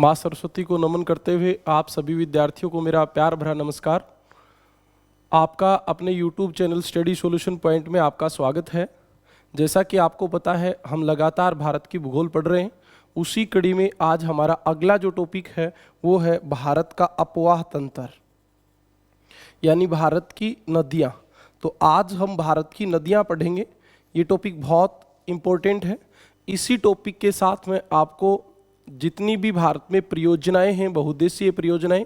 माँ सरस्वती को नमन करते हुए आप सभी विद्यार्थियों को मेरा प्यार भरा नमस्कार। आपका अपने YouTube channel study solution point में आपका स्वागत है। जैसा कि आपको पता है, हम लगातार भारत की भूगोल पढ़ रहे हैं। उसी कड़ी में आज हमारा अगला जो टॉपिक है वो है भारत का अपवाह तंत्र, यानी भारत की नदियाँ। तो आज हम भारत की नदियाँ पढ़ेंगे। ये टॉपिक बहुत इम्पोर्टेंट है। इसी टॉपिक के साथ में आपको जितनी भी भारत में परियोजनाएं हैं, बहुउद्देशीय परियोजनाएं,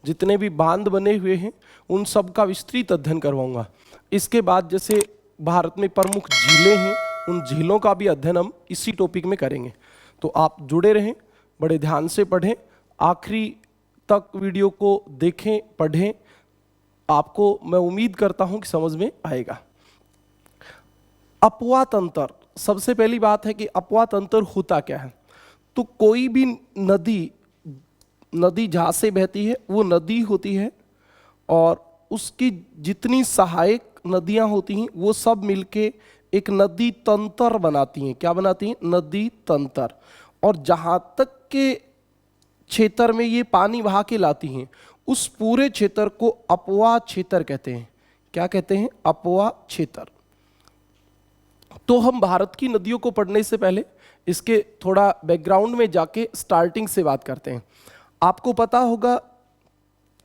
जितने भी बांध बने हुए हैं, उन सब का विस्तृत अध्ययन करवाऊंगा। इसके बाद जैसे भारत में प्रमुख झीलें हैं, उन झीलों का भी अध्ययन हम इसी टॉपिक में करेंगे। तो आप जुड़े रहें, बड़े ध्यान से पढ़ें, आखिरी तक वीडियो को देखें, पढ़ें। आपको मैं उम्मीद करता हूं कि समझ में आएगा। अपवाह तंत्र, सबसे पहली बात है कि अपवाह तंत्र होता क्या है। तो कोई भी नदी जहाँ से बहती है वो नदी होती है, और उसकी जितनी सहायक नदियाँ होती हैं वो सब मिलके एक नदी तंत्र बनाती हैं। क्या बनाती हैं? नदी तंत्र। और जहाँ तक के क्षेत्र में ये पानी बहा के लाती हैं, उस पूरे क्षेत्र को अपवाह क्षेत्र कहते हैं। क्या कहते हैं? अपवाह क्षेत्र। तो हम भारत की नदियों को पढ़ने से पहले इसके थोड़ा बैकग्राउंड में जाके स्टार्टिंग से बात करते हैं। आपको पता होगा,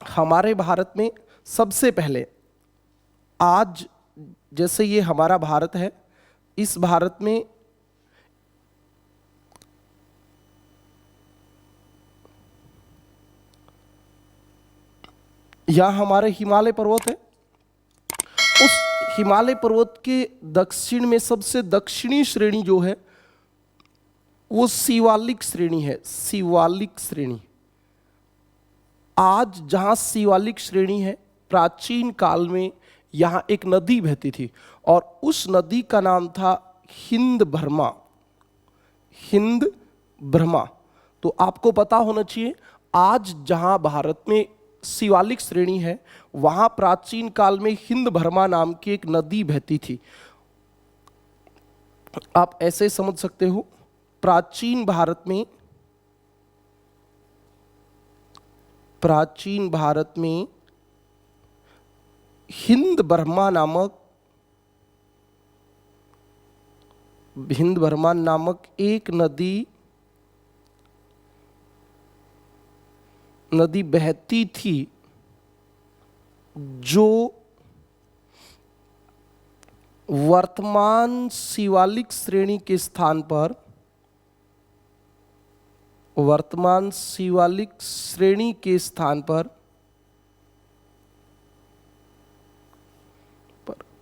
हमारे भारत में सबसे पहले, आज जैसे ये हमारा भारत है, इस भारत में यहाँ हमारे हिमालय पर्वत है। उस हिमालय पर्वत के दक्षिण में सबसे दक्षिणी श्रेणी जो है वो शिवालिक श्रेणी है। शिवालिक श्रेणी। आज जहां शिवालिक श्रेणी है, प्राचीन काल में यहां एक नदी बहती थी, और उस नदी का नाम था हिंद ब्रह्मा। हिंद ब्रह्मा। तो आपको पता होना चाहिए, आज जहां भारत में शिवालिक श्रेणी है, वहां प्राचीन काल में हिंद ब्रह्मा नाम की एक नदी बहती थी। आप ऐसे समझ सकते हो, प्राचीन भारत में हिंद ब्रह्मा नामक एक नदी बहती थी, जो वर्तमान शिवालिक श्रेणी के स्थान पर,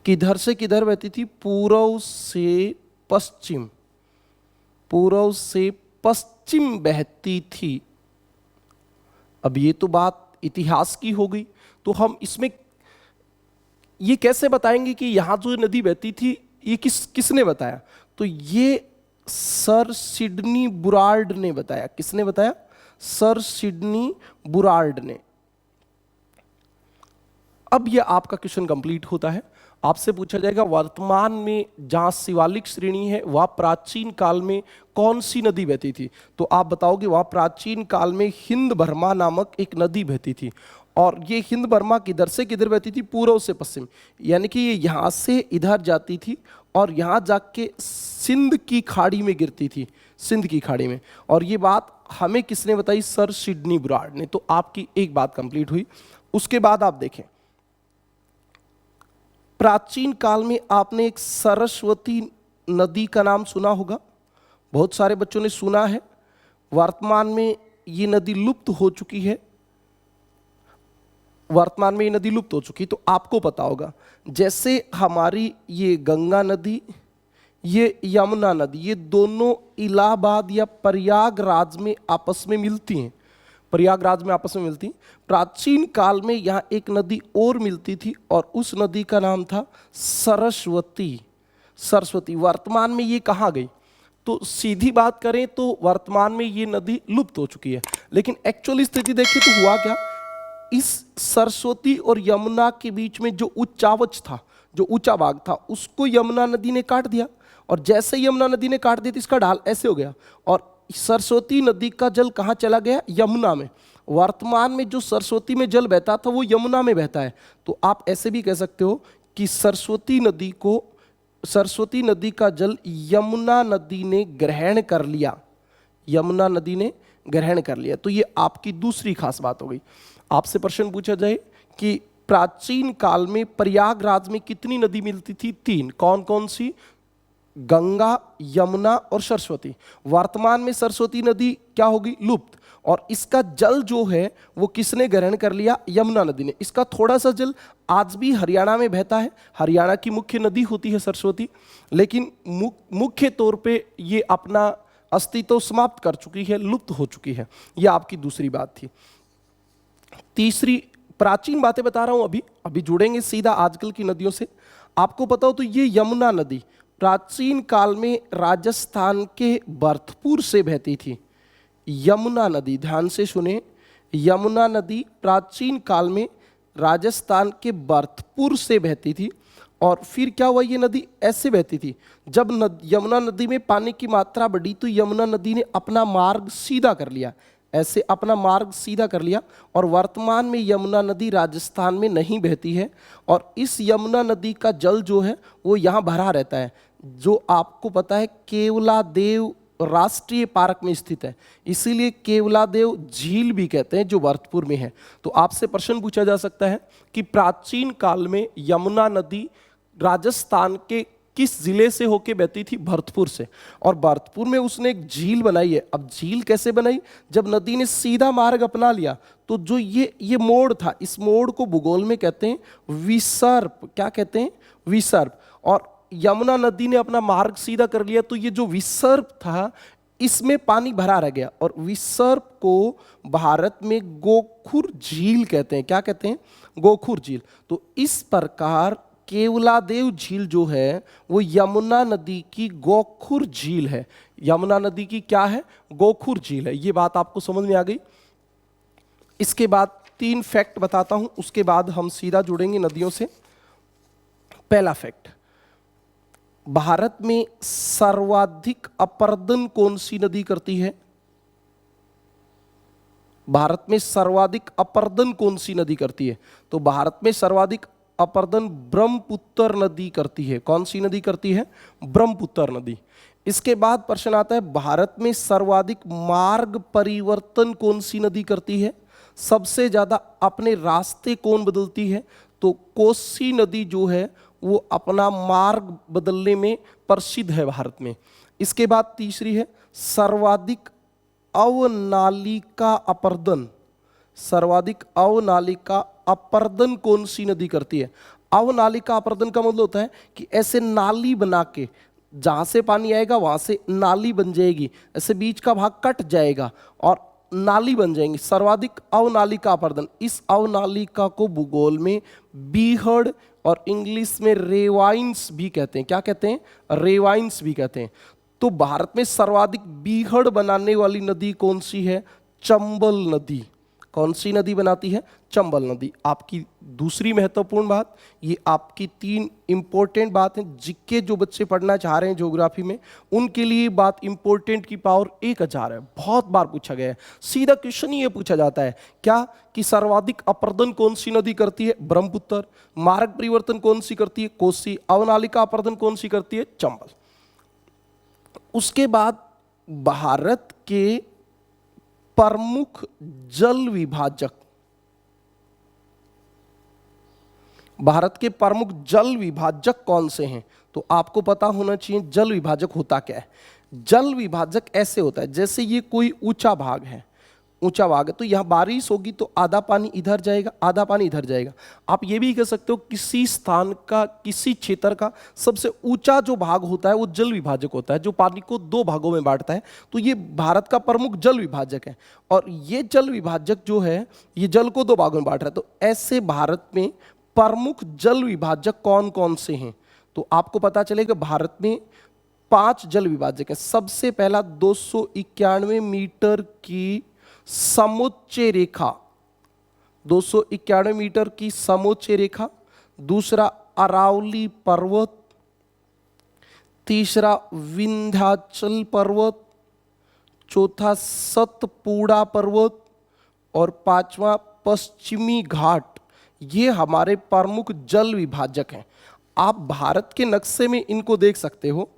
किधर से किधर बहती थी? पूर्व से पश्चिम बहती थी। अब ये तो बात इतिहास की हो गई, तो हम इसमें ये कैसे बताएंगे कि यहां जो नदी बहती थी ये किसने बताया? तो ये सर सिडनी बुरार्ड ने बताया। किसने बताया? सर सिडनी बुरार्ड ने। अब यह आपका क्वेश्चन कंप्लीट होता है। आपसे पूछा जाएगा, वर्तमान में जहां शिवालिक श्रेणी है वहां प्राचीन काल में कौन सी नदी बहती थी? तो आप बताओगे वहां प्राचीन काल में हिंद ब्रह्मा नामक एक नदी बहती थी। और ये हिंद ब्रह्मा किधर से किधर बहती थी? पूर्व से पश्चिम, यानी कि ये यहाँ से इधर जाती थी और यहाँ जाके सिंध की खाड़ी में गिरती थी। सिंध की खाड़ी में। और ये बात हमें किसने बताई? सर सिडनी बुरार्ड ने। तो आपकी एक बात कंप्लीट हुई। उसके बाद आप देखें, प्राचीन काल में आपने एक सरस्वती नदी का नाम सुना होगा। बहुत सारे बच्चों ने सुना है। वर्तमान में ये नदी लुप्त हो चुकी है। तो आपको पता होगा, जैसे हमारी ये गंगा नदी, ये यमुना नदी, ये दोनों इलाहाबाद या प्रयागराज में आपस में मिलती हैं। प्राचीन काल में यहाँ एक नदी और मिलती थी, और उस नदी का नाम था सरस्वती। वर्तमान में ये कहाँ गई? तो सीधी बात करें तो वर्तमान में ये नदी लुप्त हो चुकी है। लेकिन एक्चुअली स्थिति देखिए तो हुआ क्या? इस सरस्वती और यमुना के बीच में जो उच्चावच था, जो ऊंचा भाग था, उसको यमुना नदी ने काट दिया। और जैसे यमुना नदी ने काट दिया तो इसका ढाल ऐसे हो गया, और सरस्वती नदी का जल कहाँ चला गया? यमुना में। वर्तमान में जो सरस्वती में जल बहता था वो यमुना में बहता है। तो आप ऐसे भी कह सकते हो कि सरस्वती नदी का जल यमुना नदी ने ग्रहण कर लिया। यमुना नदी ने ग्रहण कर लिया। तो ये आपकी दूसरी खास बात हो गई। आपसे प्रश्न पूछा जाए कि प्राचीन काल में प्रयागराज में कितनी नदी मिलती थी? 3। कौन कौन सी? गंगा, यमुना और सरस्वती। वर्तमान में सरस्वती नदी क्या होगी? लुप्त। और इसका जल जो है वो किसने ग्रहण कर लिया? यमुना नदी ने। इसका थोड़ा सा जल आज भी हरियाणा में बहता है। हरियाणा की मुख्य नदी होती है सरस्वती, लेकिन मुख्य तौर पे ये अपना अस्तित्व समाप्त कर चुकी है, लुप्त हो चुकी है। यह आपकी दूसरी बात थी। तीसरी, प्राचीन बातें बता रहा हूं, अभी जुड़ेंगे सीधा आजकल की नदियों से। आपको पता हो तो ये यमुना नदी प्राचीन काल में राजस्थान के भरतपुर से बहती थी। यमुना नदी, ध्यान से सुने, यमुना नदी प्राचीन काल में राजस्थान के भरतपुर से बहती थी। और फिर क्या हुआ? ये नदी ऐसे बहती थी। जब यमुना नदी में पानी की मात्रा बढ़ी तो यमुना नदी ने अपना मार्ग सीधा कर लिया, ऐसे अपना मार्ग सीधा कर लिया। और वर्तमान में यमुना नदी राजस्थान में नहीं बहती है। और इस यमुना नदी का जल जो है वो यहाँ भरा रहता है, जो आपको पता है केवलादेव राष्ट्रीय पार्क में स्थित है। इसीलिए केवलादेव झील भी कहते हैं, जो भरतपुर में है। तो आपसे प्रश्न पूछा जा सकता है कि प्राचीन काल में यमुना नदी राजस्थान के किस जिले से होके बहती थी? भरतपुर से। और भरतपुर में उसने एक झील बनाई है। अब झील कैसे बनाई? जब नदी ने सीधा मार्ग अपना लिया तो जो ये मोड़ था, इस मोड़ को भूगोल में कहते हैं विसर्प। क्या कहते हैं? विसर्प। और यमुना नदी ने अपना मार्ग सीधा कर लिया तो ये जो विसर्प था इसमें पानी भरा रह गया। और विसर्प को भारत में गोखुर झील कहते हैं। क्या कहते हैं? गोखुर झील। तो इस प्रकार केवलादेव झील जो है वो यमुना नदी की गोखुर झील है। यमुना नदी की क्या है? गोखुर झील है। ये बात आपको समझ में आ गई। इसके बाद 3 फैक्ट बताता हूं, उसके बाद हम सीधा जुड़ेंगे नदियों से। पहला फैक्ट, भारत में सर्वाधिक अपरदन कौन सी नदी करती है? भारत में सर्वाधिक अपरदन कौन सी नदी करती है? तो भारत में सर्वाधिक अपरदन ब्रह्मपुत्र नदी करती है। कौन सी नदी करती है? ब्रह्मपुत्र नदी। इसके बाद प्रश्न आता है, भारत में सर्वाधिक मार्ग परिवर्तन कौन सी नदी करती है? सबसे ज्यादा अपने रास्ते कौन बदलती है? तो कोसी नदी जो है वो अपना मार्ग बदलने में प्रसिद्ध है भारत में। इसके बाद तीसरी है, सर्वाधिक अवनालिका अपरदन। सर्वाधिक अवनालिका अपरदन कौन सी नदी करती है? अवनालिका अपरदन का मतलब होता है कि ऐसे नाली बना के जहां से पानी आएगा वहां से नाली बन जाएगी, ऐसे बीच का भाग कट जाएगा और नाली बन जाएंगी। सर्वाधिक अवनालिका अपरदन। इस अवनालिका को भूगोल में बीहड़ और इंग्लिश में रेवाइंस भी कहते हैं। क्या कहते हैं? रेवाइंस भी कहते हैं। तो भारत में सर्वाधिक बीहड़ बनाने वाली नदी कौन सी है? चंबल नदी। कौन सी नदी बनाती है? चंबल नदी। आपकी दूसरी महत्वपूर्ण बात, ये आपकी 3 इंपॉर्टेंट बात है। जिक्के जो बच्चे पढ़ना चाह रहे हैं ज्योग्राफी में, उनके लिए बात इंपॉर्टेंट की पावर 1000 है। बहुत बार पूछा गया है। सीधा क्वेश्चन ही ये पूछा जाता है क्या कि सर्वाधिक अपरदन कौन सी नदी करती है? ब्रह्मपुत्र। मार्ग परिवर्तन कौन सी करती है? कोसी। अवनालिका अपरदन कौन सी करती है? चंबल। उसके बाद भारत के प्रमुख जल विभाजक, भारत के प्रमुख जल विभाजक कौन से हैं? तो आपको पता होना चाहिए जल विभाजक होता क्या है। जल विभाजक ऐसे होता है जैसे ये कोई ऊंचा भाग है, ऊंचा भाग है तो यहां बारिश होगी तो आधा पानी इधर जाएगा, आधा पानी इधर जाएगा। आप ये भी कह सकते हो किसी स्थान का, किसी क्षेत्र का सबसे ऊंचा जो भाग होता है वो जल विभाजक होता है, जो पानी को 2 भागों में बांटता है। तो ये भारत का प्रमुख जल विभाजक है। और ये जल विभाजक जो है ये जल को 2 भागों में बांट रहा है। तो ऐसे भारत में प्रमुख जल विभाजक कौन कौन से हैं? तो आपको पता चलेगा भारत में 5 जल विभाजक हैं। सबसे पहला 291 मीटर की समोच्च रेखा, 291 मीटर की समोच्च रेखा। दूसरा अरावली पर्वत। तीसरा विंध्याचल पर्वत। चौथा सतपुड़ा पर्वत और पांचवा पश्चिमी घाट। ये हमारे प्रमुख जल विभाजक हैं। आप भारत के नक्शे में इनको देख सकते हो।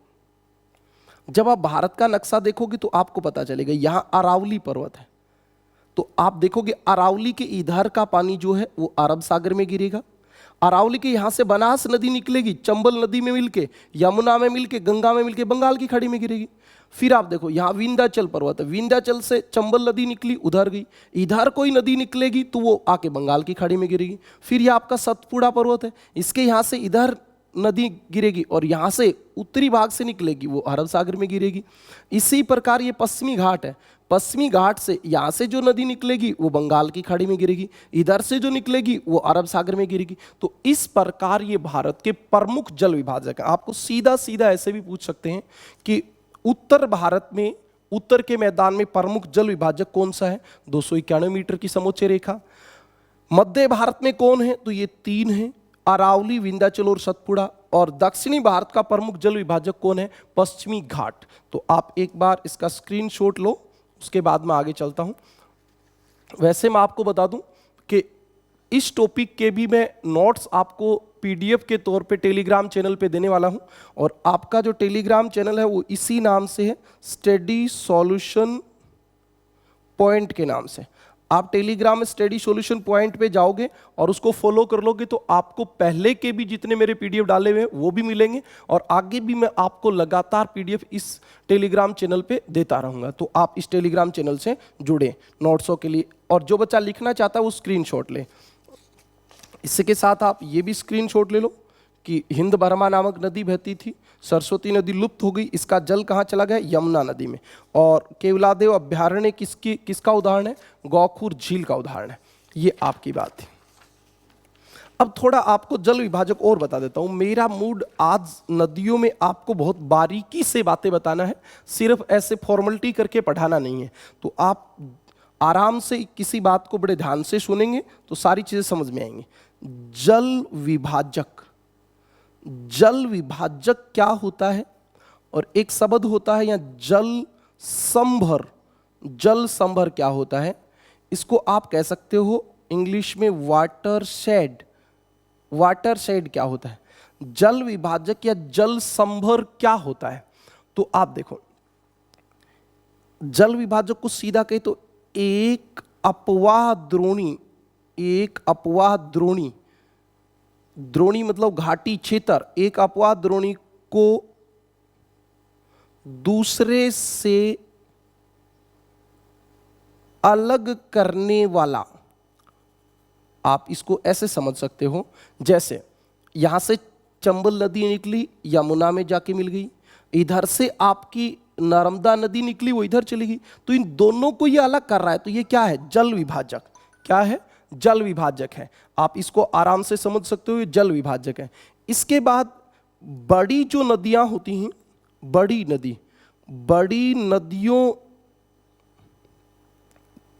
जब आप भारत का नक्शा देखोगे तो आपको पता चलेगा, यहां अरावली पर्वत है, तो आप देखोगे अरावली के इधर का पानी जो है वो अरब सागर में गिरेगा। अरावली के यहां से बनास नदी निकलेगी, चंबल नदी में मिलके, यमुना में मिलके, गंगा में मिलके बंगाल की खाड़ी में गिरेगी। फिर आप देखो यहाँ विंध्याचल पर्वत है, विंध्याचल से चंबल नदी निकली, उधर गई, इधर कोई नदी निकलेगी तो वो आके बंगाल की खाड़ी में गिरेगी। फिर ये आपका सतपुड़ा पर्वत है, इसके यहाँ से इधर नदी गिरेगी और यहाँ से उत्तरी भाग से निकलेगी, वो अरब सागर में गिरेगी। इसी प्रकार ये पश्चिमी घाट है, पश्चिमी घाट से यहाँ से जो नदी निकलेगी वो बंगाल की खाड़ी में गिरेगी, इधर से जो निकलेगी वो अरब सागर में गिरेगी। तो इस प्रकार ये भारत के प्रमुख जल विभाजक हैं। आपको सीधा सीधा ऐसे भी पूछ सकते हैं कि उत्तर भारत में, उत्तर के मैदान में प्रमुख जल विभाजक कौन सा है? 291 मीटर की समोच्च रेखा। मध्य भारत में कौन है? तो ये तीन है, अरावली, विंध्याचल और सतपुड़ा। और दक्षिणी भारत का प्रमुख जल विभाजक कौन है? पश्चिमी घाट। तो आप एक बार इसका स्क्रीनशॉट लो, उसके बाद मैं आगे चलता हूं। वैसे मैं आपको बता दूं कि इस टॉपिक के भी मैं नोट्स आपको पीडीएफ के तौर पे टेलीग्राम चैनल पे देने वाला हूं, और आपका जो टेलीग्राम चैनल है वो इसी नाम से है, स्टडी सॉल्यूशन पॉइंट के नाम से। आप टेलीग्राम में स्टडी सॉल्यूशन पॉइंट पे जाओगे और उसको फॉलो कर लोगे तो आपको पहले के भी जितने मेरे पीडीएफ डाले हुए हैं वो भी मिलेंगे, और आगे भी मैं आपको लगातार पीडीएफ इस टेलीग्राम चैनल पे देता रहूंगा। तो आप इस टेलीग्राम चैनल से जुड़े नोट्सों के लिए, और जो बच्चा लिखना चाहता है वो स्क्रीनशॉट ले। इसके साथ आप ये भी स्क्रीनशॉट ले लो कि हिंद बर्मा नामक नदी बहती थी, सरस्वती नदी लुप्त हो गई, इसका जल कहाँ चला गया? यमुना नदी में। और केवलादेव अभ्यारण्य किसका उदाहरण है? गौखुर झील का उदाहरण है। ये आपकी बात है। अब थोड़ा आपको जल विभाजक और बता देता हूँ। मेरा मूड आज नदियों में आपको बहुत बारीकी से बातें बताना है, सिर्फ ऐसे फॉर्मेलिटी करके पढ़ाना नहीं है। तो आप आराम से किसी बात को बड़े ध्यान से सुनेंगे तो सारी चीजें समझ में आएंगी। जल विभाजक, जल विभाजक क्या होता है? और एक शब्द होता है यहाँ जल संभर। जल संभर क्या होता है? इसको आप कह सकते हो इंग्लिश में वाटर शेड। वाटर शेड क्या होता है? जल विभाजक या जल संभर क्या होता है? तो आप देखो, जल विभाजक को सीधा कहे तो एक अपवाह द्रोणी, एक अपवाह द्रोणी, द्रोणी मतलब घाटी क्षेत्र, एक अपवाह द्रोणी को दूसरे से अलग करने वाला। आप इसको ऐसे समझ सकते हो, जैसे यहां से चंबल नदी निकली, यमुना में जाके मिल गई, इधर से आपकी नर्मदा नदी निकली, वो इधर चली गई, तो इन दोनों को ये अलग कर रहा है। तो ये क्या है? जल विभाजक। क्या है? जल विभाजक है। आप इसको आराम से समझ सकते हो, ये जल विभाजक है। इसके बाद बड़ी जो नदियां होती हैं, बड़ी नदी, बड़ी नदियों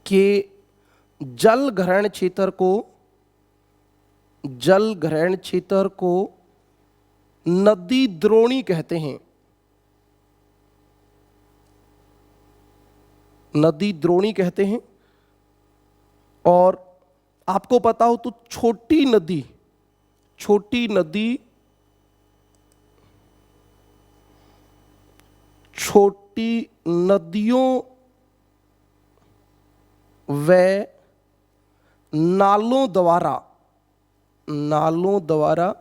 के जल ग्रहण क्षेत्र को, जल ग्रहण क्षेत्र को नदी द्रोणी कहते हैं। नदी द्रोणी कहते हैं। और आपको पता हो तो छोटी नदी, छोटी नदी, छोटी नदियों व नालों द्वारा, नालों द्वारा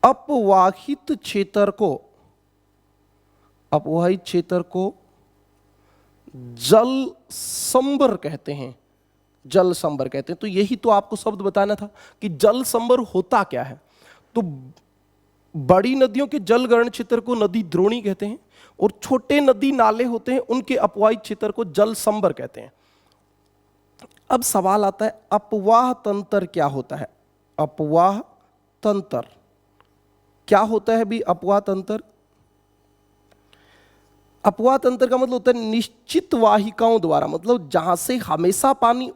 अपवाहित क्षेत्र को, अपवाहित क्षेत्र को जल संभर कहते हैं। जल संभर कहते हैं। तो यही तो आपको शब्द बताना था कि जल संभर होता क्या है। तो बड़ी नदियों के जल ग्रहण क्षेत्र को नदी द्रोणी कहते हैं, और छोटे नदी नाले होते हैं उनके अपवाहित क्षेत्र को जल संभर कहते हैं। अब सवाल आता है, अपवाह तंत्र क्या होता है? अपवाह तंत्र क्या होता है भी? अपवाह तंत्र, अपवाह तंत्र का मतलब होता है निश्चित वाहिकाओं द्वारा, मतलब जहां से हमेशा पानी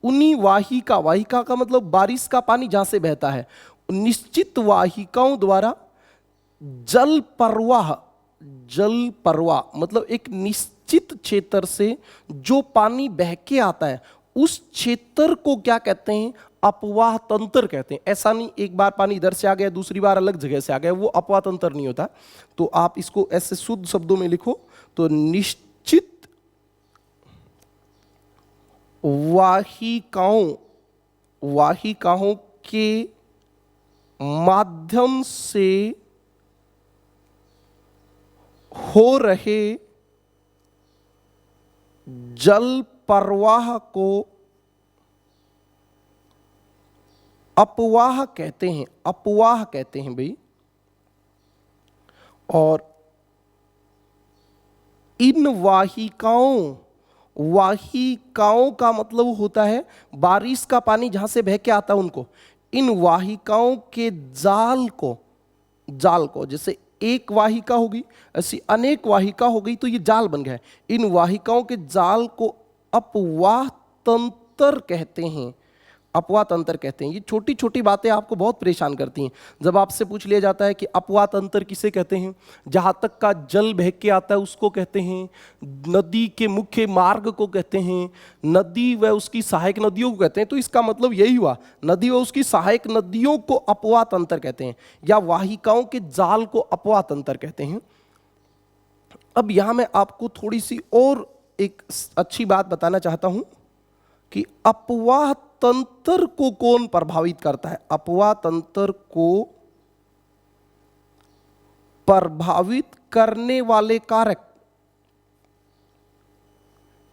उन्हीं वाहिका, वाहिका का मतलब बारिश का पानी जहां से बहता है, निश्चित वाहिकाओं द्वारा जल प्रवाह, जल प्रवाह मतलब एक निश्चित क्षेत्र से जो पानी बह के आता है उस क्षेत्र को क्या कहते हैं? अपवाह तंत्र कहते हैं। ऐसा नहीं एक बार पानी इधर से आ गया दूसरी बार अलग जगह से आ गया, वो अपवाह तंत्र नहीं होता। तो आप इसको ऐसे शुद्ध शब्दों में लिखो तो निश्चित वाहिकाओं के माध्यम से हो रहे जल प्रवाह को अपवाह कहते हैं, अपवाह कहते हैं भाई। और इन वाहिकाओं का मतलब होता है बारिश का पानी जहां से बह के आता है उनको। इन वाहिकाओं के जाल को जैसे एक वाहिका होगी ऐसी अनेक वाहिका हो गई तो ये जाल बन गया है। इन वाहिकाओं के जाल को अपवाह तंत्र कहते हैं, अपवाह तंत्र कहते हैं। ये छोटी छोटी बातें आपको बहुत परेशान करती हैं। जब आपसे पूछ लिया जाता है कि अपवाह तंत्र किसे कहते हैं, जहाँ तक का जल बह के आता है उसको कहते हैं, नदी के मुख्य मार्ग को कहते हैं, नदी व उसकी सहायक नदियों को कहते हैं। तो इसका मतलब यही हुआ, नदी व उसकी सहायक नदियों को अपवाह तंत्र कहते हैं या वाहिकाओं के जाल को अपवाह तंत्र कहते हैं। अब यहाँ मैं आपको थोड़ी सी और एक अच्छी बात बताना चाहता हूँ कि अपवाह तंत्र को कौन प्रभावित करता है। अपवाह तंत्र को प्रभावित करने वाले कारक,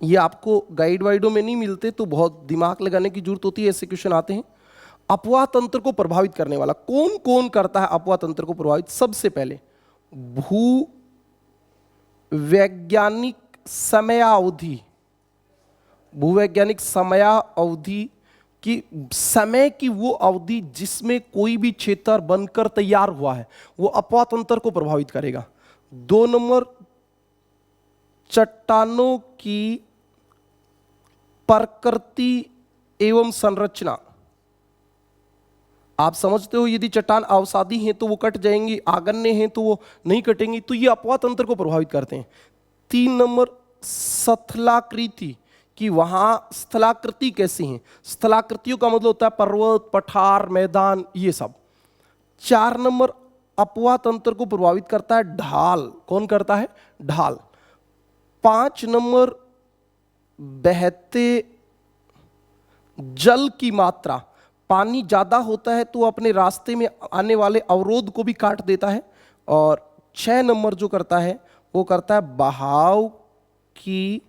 ये आपको गाइड वाइडों में नहीं मिलते तो बहुत दिमाग लगाने की जरूरत होती है, ऐसे क्वेश्चन आते हैं। अपवाह तंत्र को प्रभावित करने वाला कौन कौन करता है अपवाह तंत्र को प्रभावित? सबसे पहले भूवैज्ञानिक समयावधि, भूवैज्ञानिक समयावधि कि समय की वो अवधि जिसमें कोई भी क्षेत्र बनकर तैयार हुआ है वो अपवाह तंत्र को प्रभावित करेगा। 2 नंबर, चट्टानों की प्रकृति एवं संरचना। आप समझते हो यदि चट्टान अवसादी हैं तो वो कट जाएंगी, आगन्य हैं तो वो नहीं कटेंगी, तो ये अपवाह तंत्र को प्रभावित करते हैं। 3 नंबर, स्थलाकृति कि वहां स्थलाकृति कैसी है। स्थलाकृतियों का मतलब होता है पर्वत, पठार, मैदान, ये सब। 4 नंबर, अपवाह तंत्र को प्रभावित करता है ढाल। कौन करता है? ढाल। 5 नंबर, बहते जल की मात्रा। पानी ज्यादा होता है तो अपने रास्ते में आने वाले अवरोध को भी काट देता है। और 6 नंबर जो करता है वो करता है बहाव की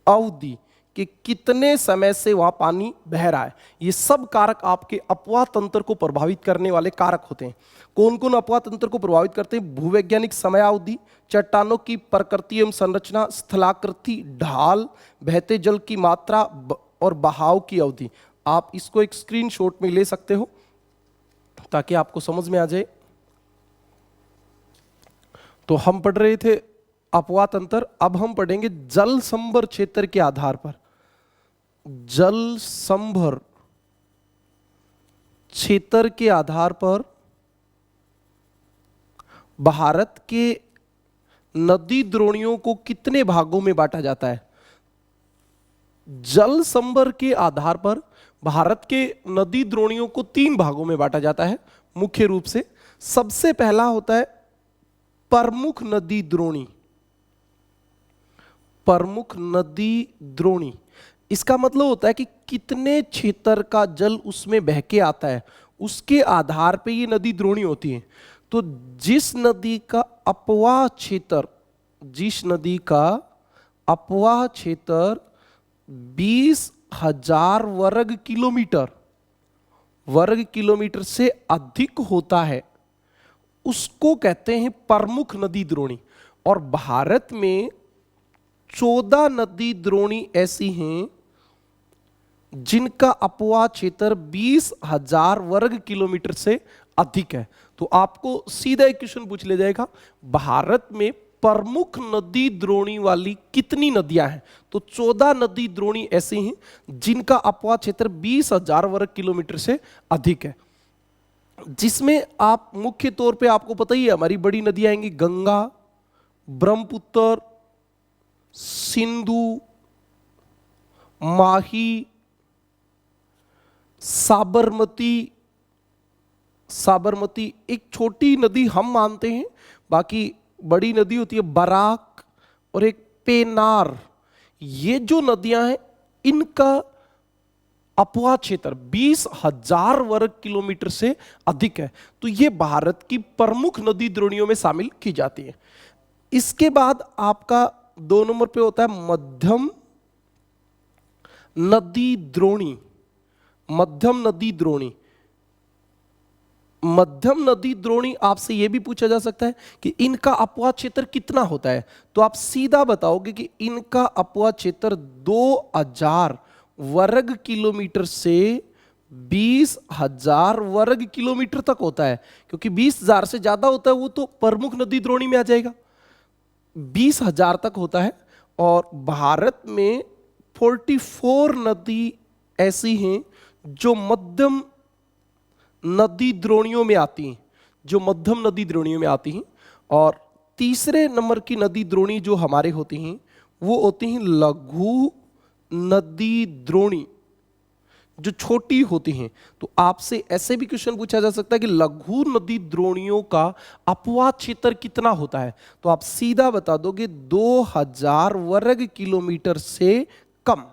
अवधि कि कितने समय से वहां पानी बह रहा है। ये सब कारक आपके अपवाह तंत्र को प्रभावित करने वाले कारक होते हैं। कौन कौन अपवाह तंत्र को प्रभावित करते हैं? भूवैज्ञानिक समयावधि, चट्टानों की प्रकृति एवं संरचना, स्थलाकृति, ढाल, बहते जल की मात्रा और बहाव की अवधि। आप इसको एक स्क्रीनशॉट में ले सकते हो ताकि आपको समझ में आ जाए। तो हम पढ़ रहे थे अपवाह तंत्र, अब हम पढ़ेंगे जल संभर क्षेत्र के आधार पर। जल संभर क्षेत्र के आधार पर भारत के नदी द्रोणियों को कितने भागों में बांटा जाता है? जल संभर के आधार पर भारत के नदी द्रोणियों को 3 भागों में बांटा जाता है मुख्य रूप से। सबसे पहला होता है प्रमुख नदी द्रोणी। प्रमुख नदी द्रोणी, इसका मतलब होता है कि कितने क्षेत्र का जल उसमें बह के आता है उसके आधार पे ये नदी द्रोणी होती है। तो जिस नदी का अपवाह क्षेत्र 20,000 वर्ग किलोमीटर से अधिक होता है उसको कहते हैं प्रमुख नदी द्रोणी। और भारत में 14 नदी द्रोणी ऐसी हैं जिनका अपवाह क्षेत्र 20,000 वर्ग किलोमीटर से अधिक है। तो आपको सीधा एक क्वेश्चन पूछ लिया जाएगा, भारत में प्रमुख नदी द्रोणी वाली कितनी नदियां हैं? तो 14 नदी द्रोणी ऐसी हैं जिनका अपवाह क्षेत्र 20,000 वर्ग किलोमीटर से अधिक है, जिसमें आप मुख्य तौर पे आपको पता ही है हमारी बड़ी नदियां आएंगी गंगा, ब्रह्मपुत्र, सिंधु, माही, साबरमती। साबरमती एक छोटी नदी हम मानते हैं, बाकी बड़ी नदी होती है बराक, और एक पेनार। ये जो नदियां हैं इनका अपवाह क्षेत्र 20,000 वर्ग किलोमीटर से अधिक है, तो ये भारत की प्रमुख नदी द्रोणियों में शामिल की जाती है। इसके बाद आपका 2 नंबर पे होता है मध्यम नदी द्रोणी। मध्यम नदी द्रोणी, मध्यम नदी द्रोणी आपसे यह भी पूछा जा सकता है कि इनका अपवाह क्षेत्र कितना होता है, तो आप सीधा बताओगे कि इनका अपवाह क्षेत्र 2000 वर्ग किलोमीटर से 20,000 वर्ग किलोमीटर तक होता है, क्योंकि 20,000 से ज्यादा होता है वो तो प्रमुख नदी द्रोणी में आ जाएगा। 20,000 तक होता है, और भारत में 44 नदी ऐसी हैं जो मध्यम नदी द्रोणियों में आती हैं, जो मध्यम नदी द्रोणियों में आती हैं। और तीसरे नंबर की नदी द्रोणी जो हमारे होती हैं वो होती हैं लघु नदी द्रोणी, जो छोटी होती हैं। तो आपसे ऐसे भी क्वेश्चन पूछा जा सकता है कि लघु नदी द्रोणियों का अपवाह क्षेत्र कितना होता है, तो आप सीधा बता दोगे 2000 वर्ग किलोमीटर से कम।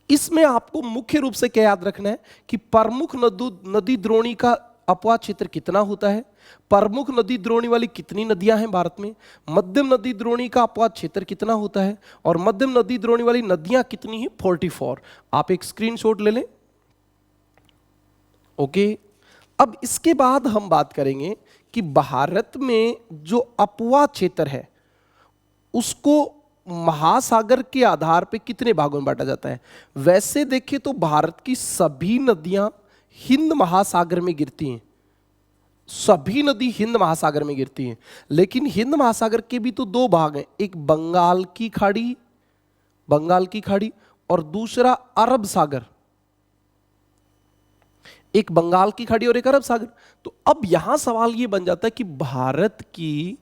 इसमें आपको मुख्य रूप से क्या याद रखना है कि प्रमुख नदी द्रोणी का अपवाह क्षेत्र कितना होता है, प्रमुख नदी द्रोणी वाली कितनी नदियां हैं भारत में, मध्यम नदी द्रोणी का अपवाह क्षेत्र कितना होता है, और मध्यम नदी द्रोणी वाली नदियां कितनी हैं 44। आप एक स्क्रीनशॉट ले लें। ओके, अब इसके बाद हम बात करेंगे कि भारत में जो अपवाह क्षेत्र है उसको महासागर के आधार पे कितने भागों में बांटा जाता है। वैसे देखें तो भारत की सभी नदियां हिंद महासागर में गिरती हैं, सभी नदी हिंद महासागर में गिरती हैं, लेकिन हिंद महासागर के भी तो 2 भाग हैं, एक बंगाल की खाड़ी, बंगाल की खाड़ी, और दूसरा अरब सागर। एक बंगाल की खाड़ी और एक अरब सागर। तो अब यहां सवाल यह बन जाता है कि भारत की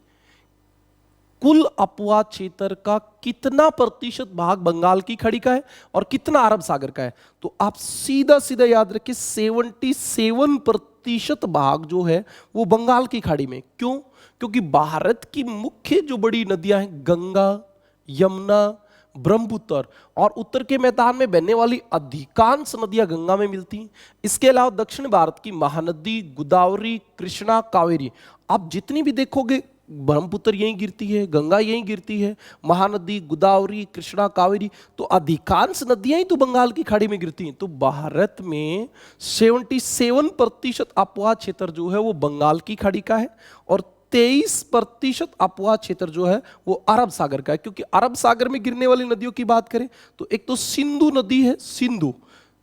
कुल अपवाह क्षेत्र का कितना प्रतिशत भाग बंगाल की खाड़ी का है और कितना अरब सागर का है। तो आप सीधा सीधा याद रखिए 77% भाग जो है वो बंगाल की खाड़ी में। क्यों? क्योंकि भारत की मुख्य जो बड़ी नदियां हैं गंगा, यमुना, ब्रह्मपुत्र, और उत्तर के मैदान में बहने वाली अधिकांश नदियां गंगा में मिलती हैं। इसके अलावा दक्षिण भारत की महानदी गोदावरी, कृष्णा, कावेरी, आप जितनी भी देखोगे ब्रह्मपुत्र यहीं गिरती है, गंगा यहीं गिरती है, महानदी गोदावरी, कृष्णा, कावेरी, तो अधिकांश नदियां ही तो बंगाल की खाड़ी में गिरती हैं। तो भारत में 77% अपवाह क्षेत्र जो है वो बंगाल की खाड़ी का है, और 23% अपवाह क्षेत्र जो है वो अरब सागर का है। क्योंकि अरब सागर में गिरने वाली नदियों की बात करें तो एक तो सिंधु नदी है, सिंधु।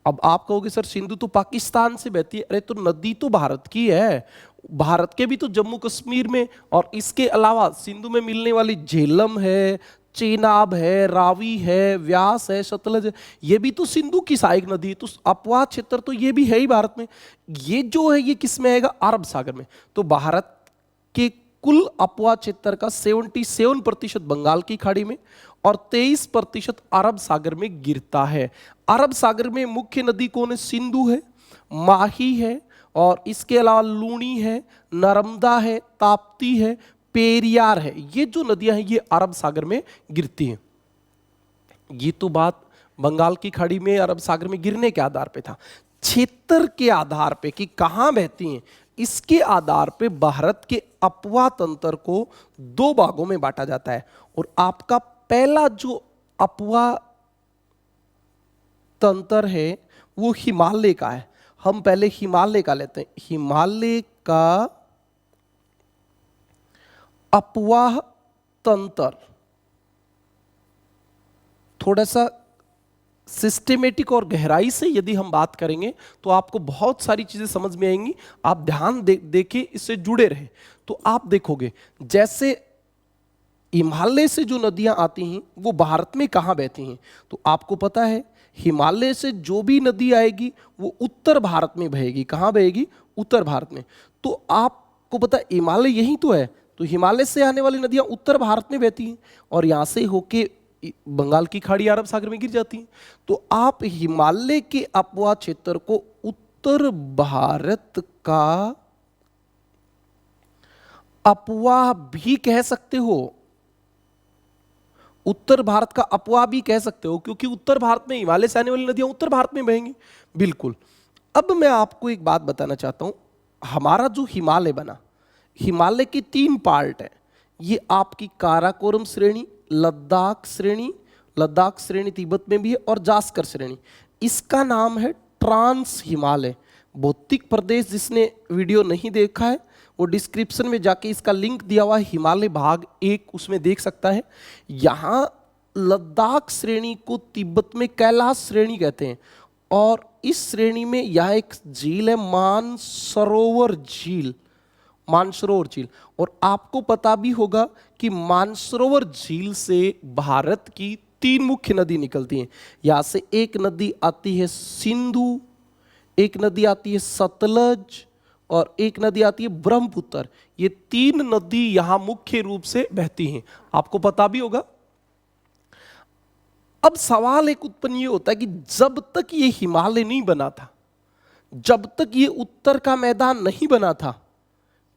अब आप कहोगे सर सिंधु तो पाकिस्तान से बहती है, अरे तो नदी तो भारत की है, भारत के भी तो जम्मू कश्मीर में, और इसके अलावा सिंधु में मिलने वाली झेलम है, चेनाब है, रावी है, व्यास है, सतलज है, ये भी तो सिंधु की सहायक नदी है। तो अपवाह क्षेत्र तो ये भी है ही भारत में। ये जो है ये किस में आएगा? अरब सागर में। तो भारत के कुल अपवाह क्षेत्र का 77% बंगाल की खाड़ी में और 23% अरब सागर में गिरता है। अरब सागर में मुख्य नदी कौन है? सिंधु है, माही है, और इसके अलावा लूनी है, नर्मदा है, ताप्ती है, पेरियार है। ये जो नदियां हैं ये अरब सागर में गिरती हैं। ये तो बात बंगाल की खाड़ी में अरब सागर में गिरने के आधार पे था। क्षेत्र के आधार पे कि कहां बहती हैं, इसके आधार पे भारत के अपवाह तंत्र को 2 भागों में बांटा जाता है। और आपका पहला जो अपवाह तंत्र है वो हिमालय का है। हम पहले हिमालय का लेते हैं। हिमालय का अपवाह तंत्र थोड़ा सा सिस्टेमेटिक और गहराई से यदि हम बात करेंगे तो आपको बहुत सारी चीजें समझ में आएंगी। आप ध्यान देखिए, इससे जुड़े रहे तो आप देखोगे जैसे हिमालय से जो नदियां आती हैं वो भारत में कहां बहती हैं। तो आपको पता है हिमालय से जो भी नदी आएगी वो उत्तर भारत में बहेगी। कहां बहेगी? उत्तर भारत में। तो आपको पता है हिमालय यही तो है तो हिमालय से आने वाली नदियां उत्तर भारत में बहती हैं और यहाँ से होके बंगाल की खाड़ी अरब सागर में गिर जाती हैं। तो आप हिमालय के अपवा क्षेत्र को उत्तर भारत का अपवा भी कह सकते हो, उत्तर भारत का अपवा भी कह सकते हो, क्योंकि उत्तर भारत में हिमालय से आने वाली नदियां उत्तर भारत में बहेंगी। बिल्कुल। अब मैं आपको एक बात बताना चाहता हूं, हमारा जो हिमालय बना, हिमालय के 3 पार्ट है। ये आपकी काराकोरम श्रेणी, लद्दाख श्रेणी, लद्दाख श्रेणी तिब्बत में भी है, और जास्कर श्रेणी। इसका नाम है ट्रांस हिमालय भौतिक प्रदेश। जिसने वीडियो नहीं देखा है वो डिस्क्रिप्शन में जाके इसका लिंक दिया हुआ है, हिमालय भाग 1, उसमें देख सकता है। यहाँ लद्दाख श्रेणी को तिब्बत में कैलाश श्रेणी कहते हैं, और इस श्रेणी में यह एक झील है मानसरोवर झील, मानसरोवर झील। और आपको पता भी होगा कि मानसरोवर झील से भारत की 3 मुख्य नदी निकलती हैं। यहाँ से एक नदी आती है सिंधु, एक नदी आती है सतलज, और एक नदी आती है ब्रह्मपुत्र। ये 3 नदी यहां मुख्य रूप से बहती हैं, आपको पता भी होगा। अब सवाल एक उत्पन्न ये होता है कि जब तक ये हिमालय नहीं बना था, जब तक ये उत्तर का मैदान नहीं बना था,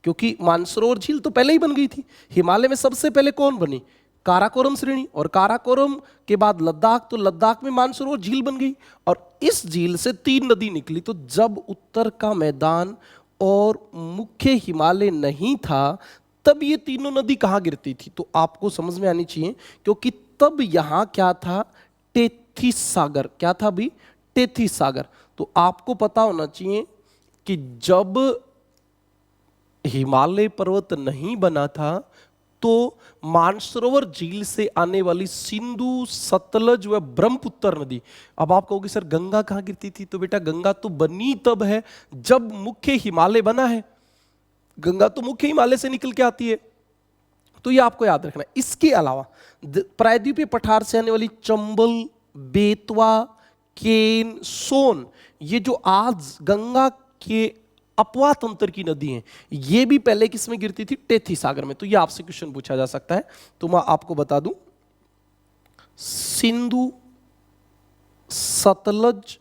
क्योंकि मानसरोवर झील तो पहले ही बन गई थी। हिमालय में सबसे पहले कौन बनी? काराकोरम श्रेणी, और काराकोरम के बाद लद्दाख, तो लद्दाख में मानसरोवर झील बन गई, और इस झील से 3 नदी निकली। तो जब उत्तर का मैदान और मुख्य हिमालय नहीं था, तब ये तीनों नदी कहाँ गिरती थी? तो आपको समझ में आनी चाहिए, क्योंकि तब यहाँ क्या था? टेथिस सागर। क्या था भी? टेथिस सागर। तो आपको पता होना चाहिए कि जब हिमालय पर्वत नहीं बना था, तो मानसरोवर झील से आने वाली सिंधु, सतलज व ब्रह्मपुत्र नदी। अब आप कहोगे सर गंगा कहाँ गिरती थी? तो बेटा गंगा तो बनी तब है जब मुख्य हिमालय बना है। गंगा तो मुख्य हिमालय से निकल के आती है, तो ये आपको याद रखना है। इसके अलावा प्रायद्वीपीय पठार से आने वाली चंबल, बेतवा, केन, सोन, ये जो आज गंगा के अपवा तंत्र की नदी हैं, ये भी पहले किस में गिरती थी? टेथिस सागर में। तो ये आपसे क्वेश्चन पूछा जा सकता है, तो मैं आपको बता दूं, सिंधु, सतलज,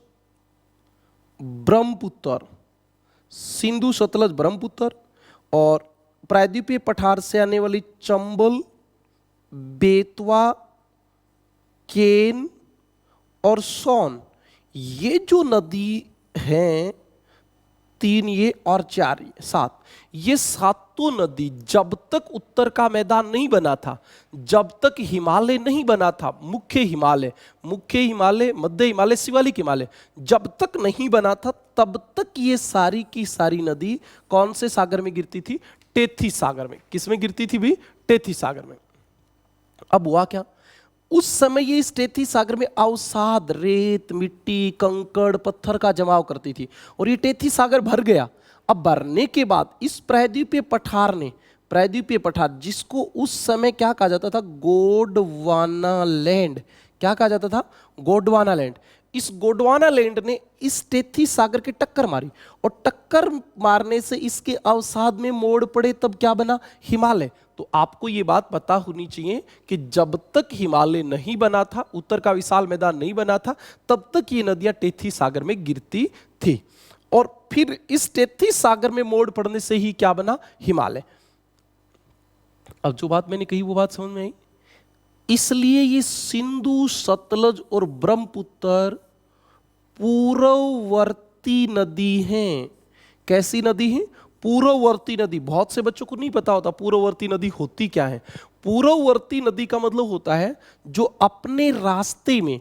ब्रह्मपुत्र, सिंधु, सतलज, ब्रह्मपुत्र, और प्रायद्वीपीय पठार से आने वाली चंबल, बेतवा, केन और सोन, ये जो नदी हैं, 3 ये और 4 ये, 7, ये सातों नदी जब तक उत्तर का मैदान नहीं बना था, जब तक हिमालय नहीं बना था, मुख्य हिमालय, मध्य हिमालय, शिवालिक हिमालय जब तक नहीं बना था, तब तक ये सारी की सारी नदी कौन से सागर में गिरती थी? टेथिस सागर में। किस में गिरती थी भी? टेथिस सागर में। अब हुआ क्या? उस समय ये इस टेथिस सागर में अवसाद, रेत, मिट्टी, कंकड़, पत्थर का जमाव करती थी, और ये टेथिस सागर भर गया। अब भरने के बाद इस प्रायद्वीपीय पठार ने, प्रायद्वीपीय पठार जिसको उस समय क्या कहा जाता था? गोंडवाना लैंड। क्या कहा जाता था? गोंडवाना लैंड। इस गोंडवाना लैंड ने इस टेथिस सागर की टक्कर मारी, और टक्कर मारने से इसके अवसाद में मोड़ पड़े, तब क्या बना? हिमालय। तो आपको ये बात पता होनी चाहिए कि जब तक हिमालय नहीं बना था, उत्तर का विशाल मैदान नहीं बना था, तब तक ये नदियां टेथिस सागर में गिरती थी, और फिर इस टेथिस सागर में मोड़ पड़ने से ही क्या बना? हिमालय। अब जो बात मैंने कही वो बात समझ में आई? इसलिए ये सिंधु, सतलज और ब्रह्मपुत्र पूर्ववर्ती नदी हैं। कैसी नदी हैं? पूर्ववर्ती नदी। बहुत से बच्चों को नहीं पता होता पूर्ववर्ती नदी होती क्या है। पूर्ववर्ती नदी का मतलब होता है जो अपने रास्ते में,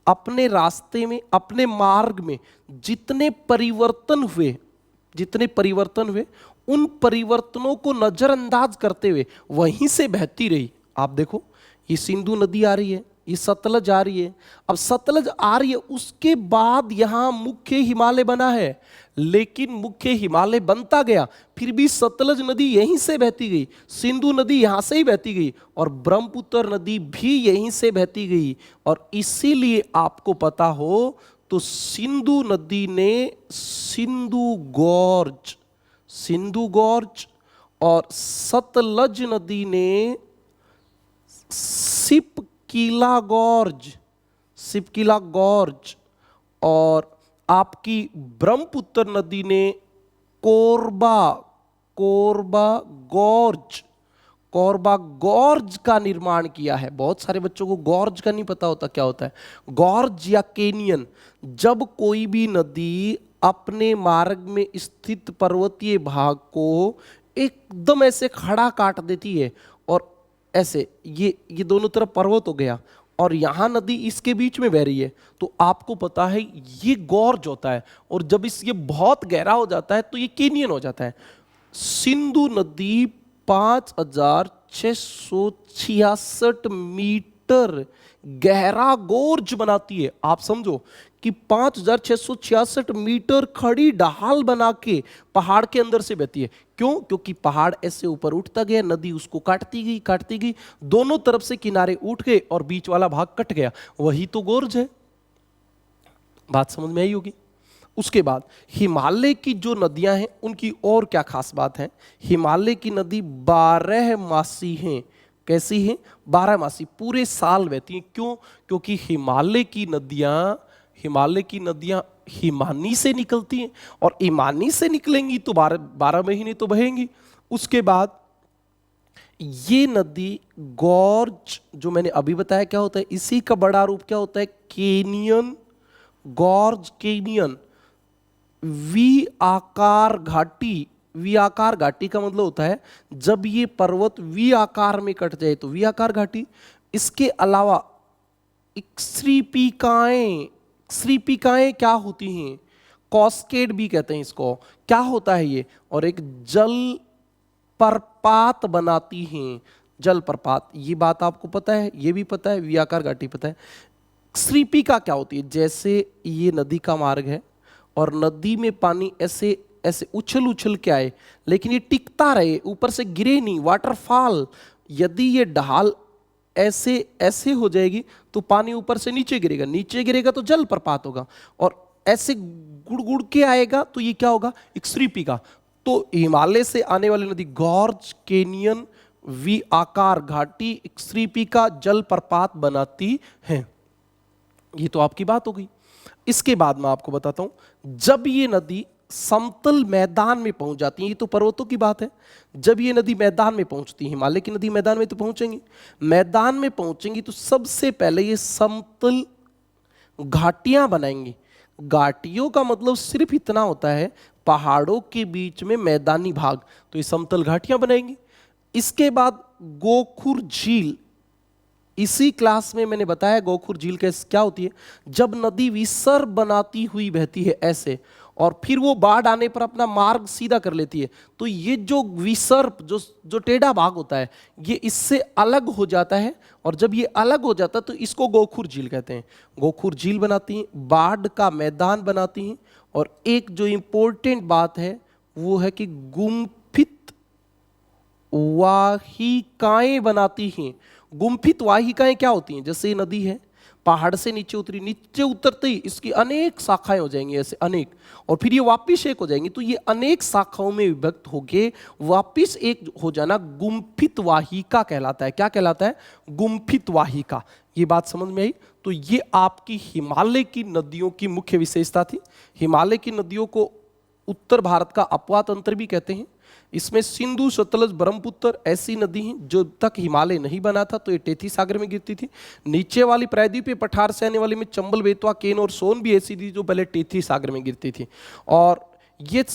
अपने मार्ग में जितने परिवर्तन हुए, उन परिवर्तनों को नजरअंदाज करते हुए वहीं से बहती रही। आप देखो, ये सिंधु नदी आ रही है, ये सतलज आ रही है। अब सतलज आ रही है, उसके बाद यहां मुख्य हिमालय बना है, लेकिन मुख्य हिमालय बनता गया, फिर भी सतलज नदी यहीं से बहती गई, सिंधु नदी यहां से ही बहती गई, और ब्रह्मपुत्र नदी भी यहीं से बहती गई। और इसीलिए आपको पता हो तो सिंधु नदी ने सिंधु गॉर्ज और सतलज नदी ने सिपकीला गॉर्ज, और आपकी ब्रह्मपुत्र नदी ने कोरबा गॉर्ज का निर्माण किया है। बहुत सारे बच्चों को गॉर्ज का नहीं पता होता क्या होता है। गॉर्ज या कैनियन, जब कोई भी नदी अपने मार्ग में स्थित पर्वतीय भाग को एकदम ऐसे खड़ा काट देती है, और ऐसे ये दोनों तरफ पर्वत हो गया और यहां नदी इसके बीच में बह रही है, तो आपको पता है ये गॉर्ज होता है। और जब ये बहुत गहरा हो जाता है तो ये कैनियन हो जाता है। सिंधु नदी 5666 मीटर गहरा गोर्ज बनाती है। आप समझो कि 5666 मीटर खड़ी ढाल बना के पहाड़ के अंदर से बहती है। क्यों? क्योंकि पहाड़ ऐसे ऊपर उठता गया, नदी उसको काटती गई, दोनों तरफ से किनारे उठ गए और बीच वाला भाग कट गया, वही तो गोर्ज है। बात समझ में आई होगी। उसके बाद हिमालय की जो नदियां हैं उनकी और क्या खास बात है। हिमालय की नदी 12 मासी हैं। कैसी हैं? 12 मासी, पूरे साल बहती हैं। क्यों? क्योंकि हिमालय की नदियां हिमानी से निकलती हैं, और हिमानी से निकलेंगी तो 12 महीने तो बहेंगी। उसके बाद ये नदी गॉर्ज, जो मैंने अभी बताया क्या होता है, इसी का बड़ा रूप क्या होता है? Canyon, gorge canyon. वी आकार घाटी का मतलब होता है जब ये पर्वत वी आकार में कट जाए तो वी आकार घाटी। इसके अलावा श्रीपिकाएं क्या होती हैं? कॉस्केड भी कहते हैं इसको। क्या होता है ये? और एक जल प्रपात बनाती हैं। जल प्रपात, ये बात आपको पता है, ये भी पता है, वी आकार घाटी पता है। श्रीपिका क्या होती है? जैसे ये नदी का मार्ग है और नदी में पानी ऐसे ऐसे उछल के आए, लेकिन ये टिकता रहे, ऊपर से गिरे नहीं, वाटरफॉल। यदि ये ढाल ऐसे ऐसे हो जाएगी तो पानी ऊपर से नीचे गिरेगा तो जल प्रपात होगा, और ऐसे गुड़ के आएगा तो ये क्या होगा? एक श्रीपिका। तो हिमालय से आने वाली नदी गॉर्ज, कैनियन, वी आकार घाटी, एक श्रीपिका, जल प्रपात बनाती है। ये तो आपकी बात हो गई। इसके बाद मैं आपको बताता हूं, जब ये नदी समतल मैदान में पहुंच जाती है, ये तो पर्वतों की बात है, जब ये नदी मैदान में पहुंचती है, हिमालय की नदी मैदान में तो पहुंचेंगी, मैदान में पहुंचेंगी तो सबसे पहले ये समतल घाटियां बनाएंगी। घाटियों का मतलब सिर्फ इतना होता है, पहाड़ों के बीच में मैदानी भाग, तो ये समतल घाटियां बनाएंगी। इसके बाद गोखुर झील, इसी क्लास में मैंने बताया गोखुर झील क्या होती है। जब नदी विसर्प बनाती हुई बहती है ऐसे, और फिर वो बाढ़ आने पर अपना मार्ग सीधा कर लेती है, तो ये जो विसर्प, जो टेढ़ा भाग होता है, ये इससे अलग हो जाता है, और जब ये अलग हो जाता है तो इसको गोखुर झील कहते हैं। गोखुर झील बनाती हैं, बाढ़ का मैदान बनाती हैं, और एक जो इंपॉर्टेंट बात है वो है कि गुम्फित वाहिकाएं बनाती हैं। गुम्फित वाहिकाएं क्या होती हैं? जैसे ये नदी है, पहाड़ से नीचे उतरी, नीचे उतरते ही इसकी अनेक शाखाएं हो जाएंगी, ऐसे अनेक, और फिर ये वापिस एक हो जाएंगी, तो ये अनेक शाखाओं में विभक्त होके वापिस एक हो जाना गुम्फित वाहिका कहलाता है। क्या कहलाता है? गुम्फित वाहिका। ये बात समझ में आई? तो ये आपकी हिमालय की नदियों की मुख्य विशेषता थी। हिमालय की नदियों को उत्तर भारत का अपवा तंत्र भी कहते हैं। इसमें सिंधु, सतलज, ब्रह्मपुत्र ऐसी नदी हैं जो तक हिमालय नहीं बना था तो ये टेथी सागर में गिरती थी। नीचे वाली प्रायद्वीपीय पठार से आने वाली में चंबल, बेतवा, केन और सोन भी ऐसी थी जो पहले टेथी सागर में गिरती थी। और ये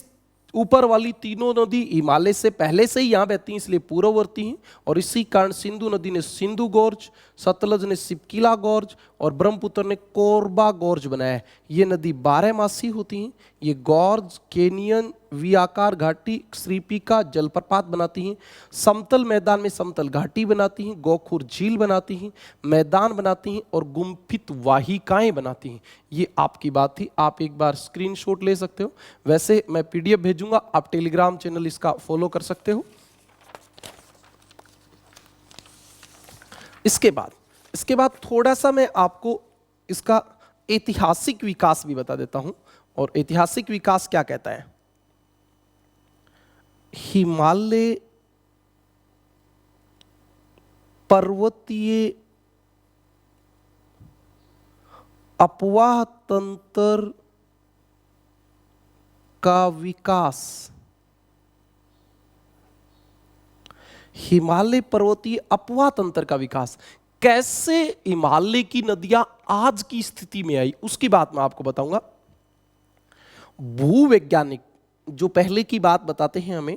ऊपर वाली तीनों नदी हिमालय से पहले से ही यहाँ बहती हैं, इसलिए पूर्ववर्ती हैं, और इसी कारण सिंधु नदी ने सिंधु गॉर्ज, सतलज ने सिपकीला गॉर्ज और ब्रह्मपुत्र ने कोरबा गॉर्ज बनाया है। ये नदी 12 मासी होती हैं। ये गॉर्ज, कैनियन, वी आकार घाटी, श्रीपिका, जलप्रपात बनाती हैं। समतल मैदान में समतल घाटी बनाती हैं, गोखुर झील बनाती हैं, मैदान बनाती हैं, और गुम्फित वाहिकाएं बनाती हैं। ये आपकी बात थी। आप एक बार स्क्रीनशॉट ले सकते हो। वैसे मैं पीडीएफ भेजूंगा, आप टेलीग्राम चैनल इसका फॉलो कर सकते हो। इसके बाद थोड़ा सा मैं आपको इसका ऐतिहासिक विकास भी बता देता हूं। और ऐतिहासिक विकास क्या कहता है? हिमालय पर्वतीय अपवाह तंत्र का विकास, हिमालय पर्वतीय अपवाह तंत्र का विकास कैसे हिमालय की नदियां आज की स्थिति में आई, उसकी बात मैं आपको बताऊंगा। भूवैज्ञानिक जो पहले की बात बताते हैं हमें,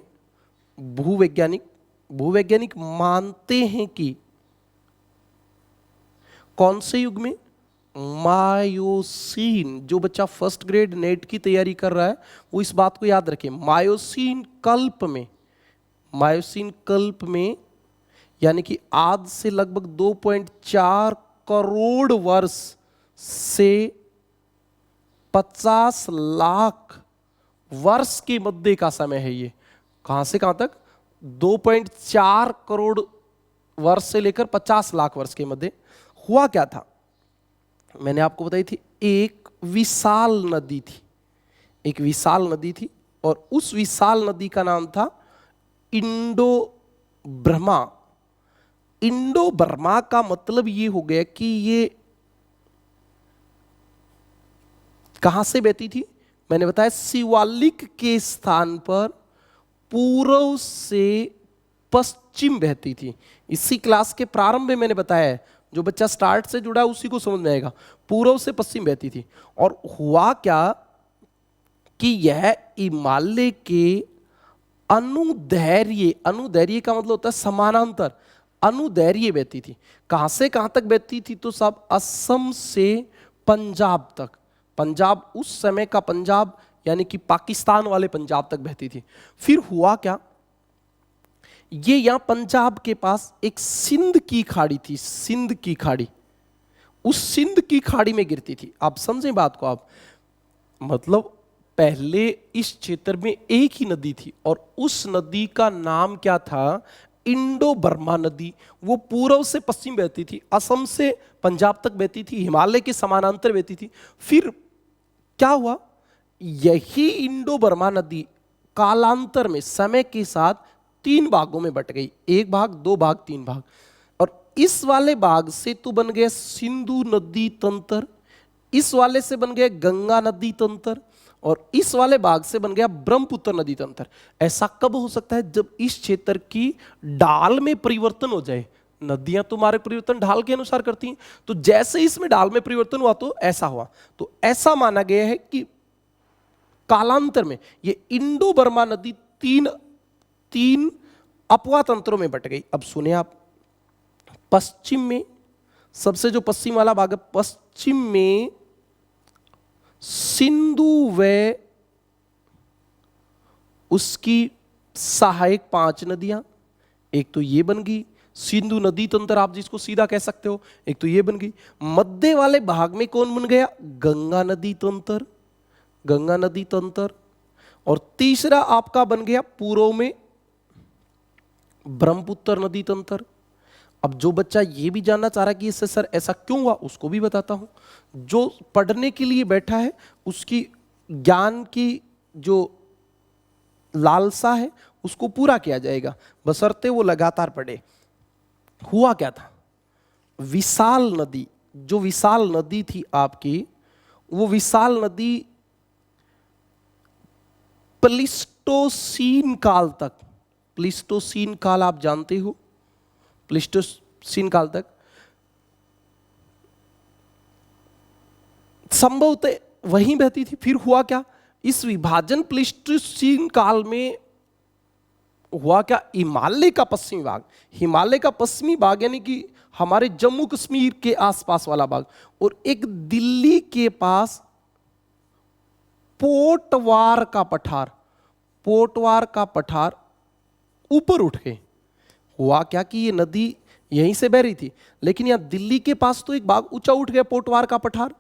भूवैज्ञानिक मानते हैं कि कौन से युग में, मायोसीन। जो बच्चा फर्स्ट ग्रेड नेट की तैयारी कर रहा है वो इस बात को याद रखे, मायोसीन कल्प में यानी कि आज से लगभग 2.4 करोड़ वर्ष से 50 लाख वर्ष के मध्य का समय है। ये कहां से कहां तक, 2.4 करोड़ वर्ष से लेकर 50 लाख वर्ष के मध्य। हुआ क्या था, मैंने आपको बताई थी, एक विशाल नदी थी और उस विशाल नदी का नाम था इंडो बर्मा का मतलब ये हो गया कि ये कहां से बहती थी, मैंने बताया शिवालिक के स्थान पर पूर्व से पश्चिम बहती थी। इसी क्लास के प्रारंभ में मैंने बताया है, जो बच्चा स्टार्ट से जुड़ा उसी को समझ में आएगा, पूर्व से पश्चिम बहती थी। और हुआ क्या कि यह हिमालय के अनुदैर्घ्य का मतलब होता है समानांतर, अनुदैर्घ्य बहती थी। कहां से कहां तक बहती थी, तो सब असम से पंजाब तक, पंजाब उस समय का पंजाब यानी कि पाकिस्तान वाले पंजाब तक बहती थी। फिर हुआ क्या, ये यहां पंजाब के पास एक सिंध की खाड़ी थी, सिंध की खाड़ी, उस सिंध की खाड़ी में गिरती थी। आप समझें बात को आप, मतलब पहले इस क्षेत्र में एक ही नदी थी और उस नदी का नाम क्या था, इंडो बर्मा नदी। वो पूर्व से पश्चिम बहती थी, असम से पंजाब तक बहती थी, हिमालय के समानांतर बहती थी। फिर क्या हुआ, यही इंडो बर्मा नदी कालांतर में समय के साथ 3 भागों में बट गई, 1 भाग, 2 भाग, 3 भाग। और इस वाले भाग से तो बन गया सिंधु नदी तंत्र, इस वाले से बन गया गंगा नदी तंत्र और इस वाले भाग से बन गया ब्रह्मपुत्र नदी तंत्र। ऐसा कब हो सकता है, जब इस क्षेत्र की ढाल में परिवर्तन हो जाए। नदियां तुम्हारे परिवर्तन ढाल के अनुसार करती हैं, तो जैसे इसमें ढाल में परिवर्तन हुआ तो ऐसा हुआ। तो ऐसा माना गया है कि कालांतर में ये इंडो बर्मा नदी तीन अपवाह तंत्रों में बट गई। अब सुने आप, पश्चिम में सबसे जो पश्चिम वाला भाग है, पश्चिम में सिंधु व उसकी सहायक 5 नदियां, एक तो ये बन गई सिंधु नदी तंत्र, आप जिसको सीधा कह सकते हो, एक तो ये बन गई। मध्य वाले भाग में कौन बन गया, गंगा नदी तंत्र। और तीसरा आपका बन गया पूर्व में ब्रह्मपुत्र नदी तंत्र। अब जो बच्चा ये भी जानना चाह रहा है कि इससे सर ऐसा क्यों हुआ, उसको भी बताता हूं। जो पढ़ने के लिए बैठा है उसकी ज्ञान की जो लालसा है उसको पूरा किया जाएगा, बशर्ते वो लगातार पढ़े। हुआ क्या था, विशाल नदी, जो विशाल नदी थी आपकी, वो विशाल नदी प्लीस्टोसीन काल तक, प्लीस्टोसीन काल आप जानते हो, प्लीस्टोसीन काल तक संभवतः वहीं बहती थी। फिर हुआ क्या, इस विभाजन प्लीस्टोसीन काल में हुआ क्या, हिमालय का पश्चिमी भाग यानी कि हमारे जम्मू कश्मीर के आसपास वाला भाग और एक दिल्ली के पास पोटवार का पठार ऊपर उठ गए। हुआ क्या कि ये नदी यहीं से बह रही थी, लेकिन यहां दिल्ली के पास तो एक भाग ऊंचा उठ गया, पोटवार का पठार।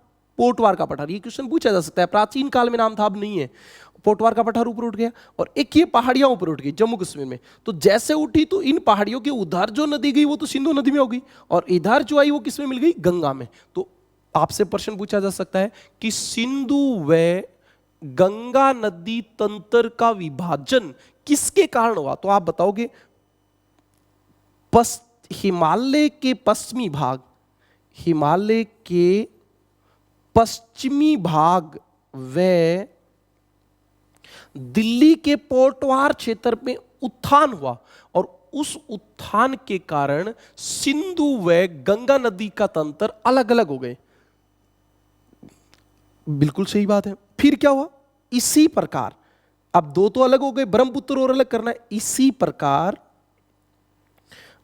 ये क्वेश्चन पूछा जा सकता है, प्राचीन काल में नाम था, अब नहीं है। पोटवार का पठार ऊपर उठ गया और एक ये पहाड़ियां ऊपर उठ गई जम्मू कश्मीर में। तो जैसे उठी तो इन पहाड़ियों के उधर जो नदी गई वो तो सिंधु नदी में हो गई और इधर जो आई वो किसमें मिल गई, गंगा में। तो आपसे प्रश्न पूछा जा सकता है कि सिंधु व गंगा नदी तंत्र का विभाजन किसके कारण हुआ, तो आप बताओगे हिमालय के पश्चिमी भाग, हिमालय के पश्चिमी भाग व दिल्ली के पोर्टवार क्षेत्र में उत्थान हुआ और उस उत्थान के कारण सिंधु व गंगा नदी का तंत्र अलग अलग हो गए। बिल्कुल सही बात है। फिर क्या हुआ? इसी प्रकार, अब दो तो अलग हो गए, ब्रह्मपुत्र और अलग करना है। इसी प्रकार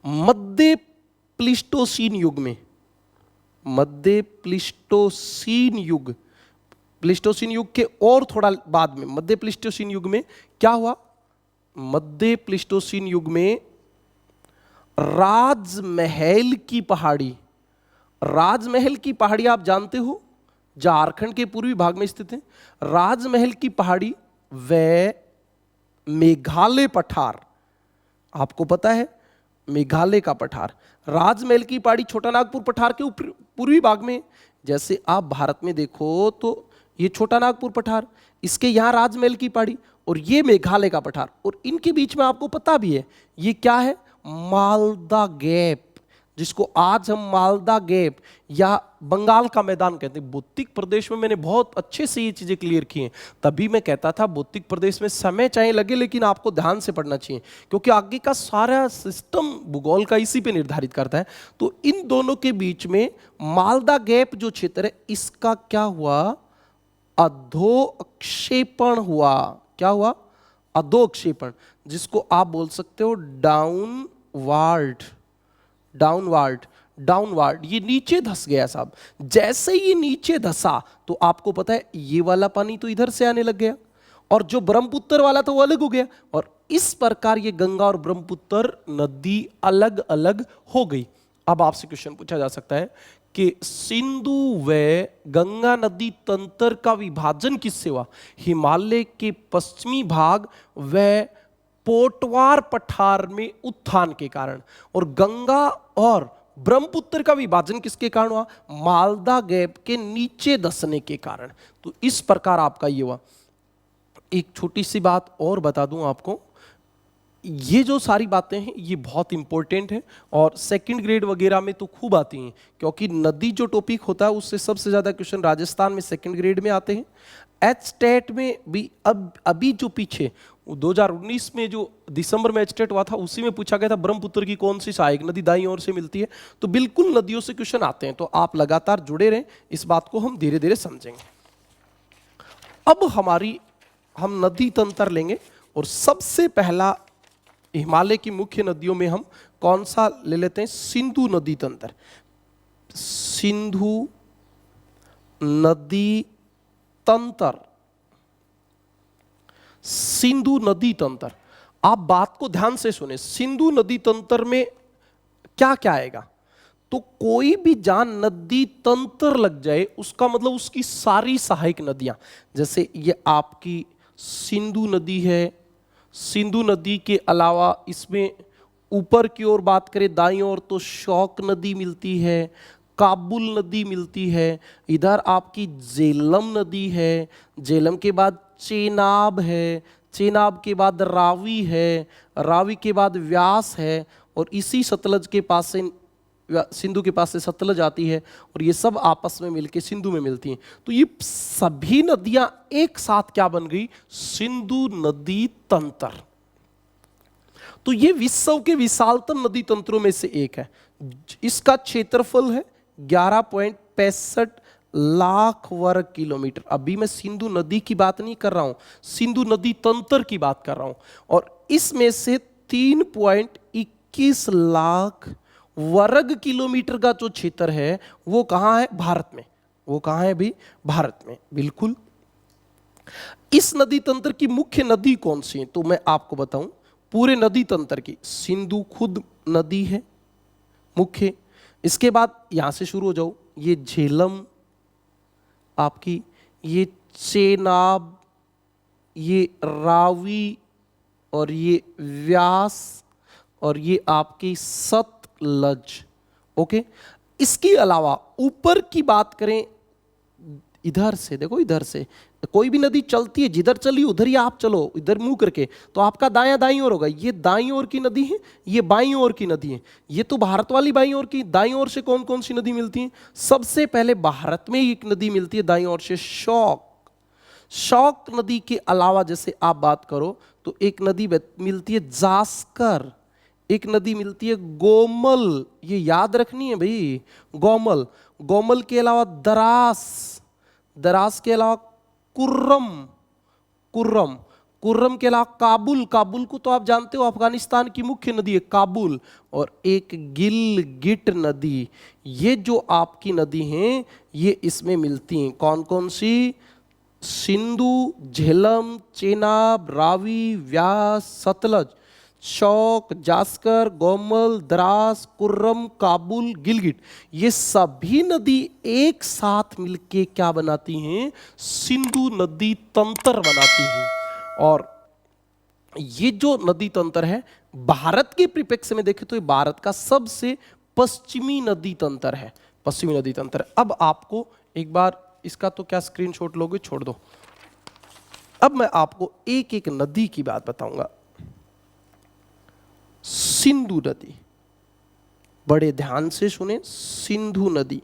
मध्य प्लीस्टोसीन युग में, मध्य प्लीस्टोसीन युग, प्लीस्टोसीन युग के और थोड़ा बाद में मध्य प्लीस्टोसीन युग में क्या हुआ? मध्य प्लीस्टोसीन युग में राजमहल की पहाड़ी, राजमहल की पहाड़ी आप जानते हो, झारखंड के पूर्वी भाग में स्थित है। राजमहल की पहाड़ी व मेघालय पठार, आपको पता है मेघालय का पठार, राजमहल की पहाड़ी छोटा नागपुर पठार के पूर्वी भाग में। जैसे आप भारत में देखो तो ये छोटा नागपुर पठार, इसके यहां राजमहल की पहाड़ी और ये मेघालय का पठार, और इनके बीच में आपको पता भी है ये क्या है? मालदा गैप, जिसको आज हम मालदा गैप या बंगाल का मैदान कहते हैं। भौतिक प्रदेश में मैंने बहुत अच्छे से ये चीजें क्लियर की हैं, तभी मैं कहता था भौतिक प्रदेश में समय चाहे लगे लेकिन आपको ध्यान से पढ़ना चाहिए, क्योंकि आगे का सारा सिस्टम भूगोल का इसी पे निर्धारित करता है। तो इन दोनों के बीच में मालदा गैप जो क्षेत्र है, इसका क्या हुआ? अधोक्षेपण हुआ। क्या हुआ? अधोक्षेपण, जिसको आप बोल सकते हो डाउनवार्ड, डाउनवार्ड, डाउनवार्ड। ये नीचे धस गया साहब। जैसे ये नीचे धसा तो आपको पता है ये वाला पानी तो इधर से आने लग गया और जो ब्रह्मपुत्र वाला था वो अलग हो गया, और इस प्रकार ये गंगा और ब्रह्मपुत्र नदी अलग अलग हो गई। अब आपसे क्वेश्चन पूछा जा सकता है कि सिंधु व गंगा नदी तंत्र का विभाजन किससे हुआ? हिमालय के पश्चिमी भाग व पोटवार पठार में उत्थान के कारण। और गंगा और ब्रह्मपुत्र का विभाजन किसके कारण हुआ? मालदा गैप के नीचे धंसने के कारण। तो इस प्रकार आपका ये हुआ। एक छोटी सी बात और बता दूं आपको, ये जो सारी बातें हैं ये बहुत इंपॉर्टेंट है और सेकंड ग्रेड वगैरह में तो खूब आती हैं, क्योंकि नदी जो टॉपिक होता है उससे सबसे ज़्यादा क्वेश्चन राजस्थान में सेकंड ग्रेड में आते हैं। एचटेट में भी अभी जो पीछे 2019 में जो दिसंबर में एचटेट हुआ था उसी में पूछा गया था ब्रह्मपुत्र की कौन सी सहायक नदी दाईं ओर से मिलती है। तो बिल्कुल नदियों से क्वेश्चन आते हैं, तो आप लगातार जुड़े रहें, इस बात को हम धीरे धीरे समझेंगे। अब हम नदी तंत्र लेंगे और सबसे पहला हिमालय की मुख्य नदियों में हम कौन सा ले लेते हैं? सिंधु नदी तंत्र। सिंधु नदी तंत्र, सिंधु नदी तंत्र। आप बात को ध्यान से सुने, सिंधु नदी तंत्र में क्या क्या आएगा? तो कोई भी जहां नदी तंत्र लग जाए उसका मतलब उसकी सारी सहायक नदियां, जैसे ये आपकी सिंधु नदी है। सिंधु नदी के अलावा इसमें ऊपर की ओर बात करें दाईं ओर तो शौक नदी मिलती है, काबुल नदी मिलती है, इधर आपकी झेलम नदी है, झेलम के बाद चेनाब है, चेनाब के बाद रावी है, रावी के बाद व्यास है, और इसी सतलज के पास से सिंधु के पास से सतलज आती है, और ये सब आपस में मिलके सिंधु में मिलती हैं। तो ये सभी नदियां एक साथ क्या बन गई? सिंधु नदी तंत्र। तो ये विश्व के विशालतम नदी तंत्रों में से एक है। इसका क्षेत्रफल है 11.65 लाख वर्ग किलोमीटर। अभी मैं सिंधु नदी की बात नहीं कर रहा हूं, सिंधु नदी तंत्र की बात कर रहा हूं। और इसमें से 3.21 लाख वर्ग किलोमीटर का जो क्षेत्र है वो कहां है? भारत में। वो कहां है भी? भारत में, बिल्कुल। इस नदी तंत्र की मुख्य नदी कौन सी है? तो मैं आपको बताऊं, पूरे नदी तंत्र की सिंधु खुद नदी है मुख्य। इसके बाद यहां से शुरू हो जाओ, ये झेलम आपकी, ये चेनाब, ये रावी, और ये व्यास, और ये आपकी सतलज। ओके, इसके अलावा ऊपर की बात करें, इधर से देखो, इधर से कोई भी नदी चलती है, जिधर चली उधर ही आप चलो, इधर मुंह करके, तो आपका दायां दाईं ओर होगा। ये दाईं ओर की नदी है, ये बाईं ओर की नदी है। ये तो भारत वाली बाईं ओर की। दाईं ओर से कौन कौन सी नदी मिलती है? सबसे पहले भारत में ही एक नदी मिलती है दाईं ओर से, शौक। शौक नदी के अलावा जैसे आप बात करो तो एक नदी मिलती है जास्कर, एक नदी मिलती है गोमल, ये याद रखनी है भाई, गोमल। गोमल के अलावा दरास, दरास के अलावा कुर्रम, कुर्रम, कुर्रम के अलावा काबुल, काबुल को तो आप जानते हो अफगानिस्तान की मुख्य नदी है काबुल। और एक गिलगिट नदी। ये जो आपकी नदी हैं ये इसमें मिलती हैं। कौन कौन सी? सिंधु, झेलम, चेनाब, रावी, व्यास, सतलज, शौक, जास्कर, गोमल, द्रास, कुर्रम, काबुल, गिलगिट। ये सभी नदी एक साथ मिलके क्या बनाती हैं? सिंधु नदी तंत्र बनाती हैं। और ये जो नदी तंत्र है भारत के परिप्रेक्ष्य में देखें तो ये भारत का सबसे पश्चिमी नदी तंत्र है, पश्चिमी नदी तंत्र। अब आपको एक बार इसका तो क्या स्क्रीनशॉट लोगे, छोड़ दो। अब मैं आपको एक एक नदी की बात बताऊंगा। सिंधु नदी, बड़े ध्यान से सुने, सिंधु नदी।